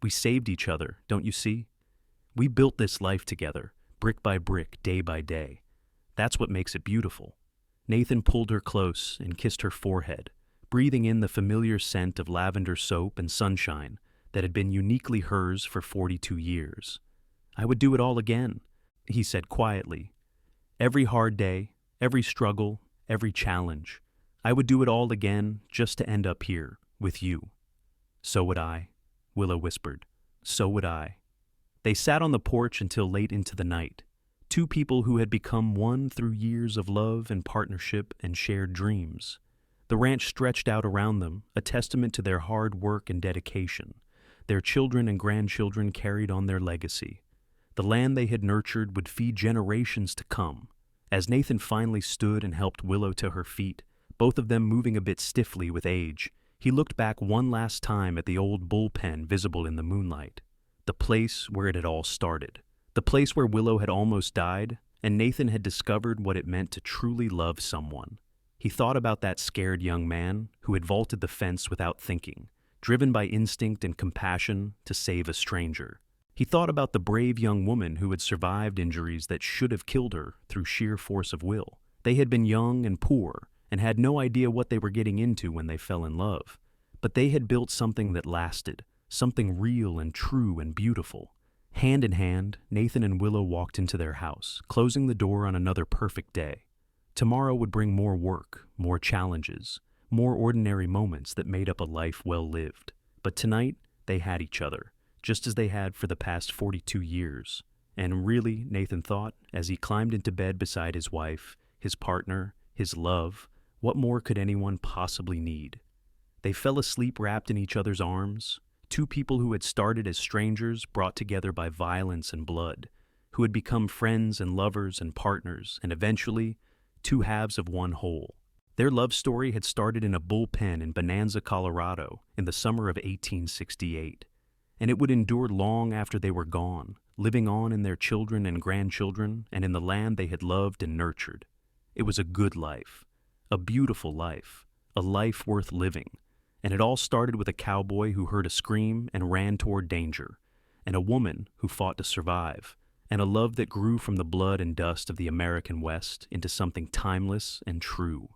S1: We saved each other, don't you see? We built this life together, brick by brick, day by day. That's what makes it beautiful." Nathan pulled her close and kissed her forehead, breathing in the familiar scent of lavender soap and sunshine that had been uniquely hers for 42 years. "I would do it all again," he said quietly. "Every hard day, every struggle, every challenge. I would do it all again just to end up here, with you." "So would I," Willow whispered. "So would I." They sat on the porch until late into the night, 2 people who had become one through years of love and partnership and shared dreams. The ranch stretched out around them, a testament to their hard work and dedication. Their children and grandchildren carried on their legacy. The land they had nurtured would feed generations to come. As Nathan finally stood and helped Willow to her feet, both of them moving a bit stiffly with age, he looked back one last time at the old bullpen visible in the moonlight. The place where it had all started. The place where Willow had almost died, and Nathan had discovered what it meant to truly love someone. He thought about that scared young man who had vaulted the fence without thinking, driven by instinct and compassion to save a stranger. He thought about the brave young woman who had survived injuries that should have killed her through sheer force of will. They had been young and poor and had no idea what they were getting into when they fell in love. But they had built something that lasted, something real and true and beautiful. Hand in hand, Nathan and Willow walked into their house, closing the door on another perfect day. Tomorrow would bring more work, more challenges, more ordinary moments that made up a life well lived. But tonight, they had each other, just as they had for the past 42 years. And really, Nathan thought, as he climbed into bed beside his wife, his partner, his love, what more could anyone possibly need? They fell asleep wrapped in each other's arms, 2 people who had started as strangers brought together by violence and blood, who had become friends and lovers and partners, and eventually, 2 halves of one whole. Their love story had started in a bullpen in Bonanza, Colorado, in the summer of 1868, and it would endure long after they were gone, living on in their children and grandchildren and in the land they had loved and nurtured. It was a good life, a beautiful life, a life worth living. And it all started with a cowboy who heard a scream and ran toward danger, and a woman who fought to survive, and a love that grew from the blood and dust of the American West into something timeless and true.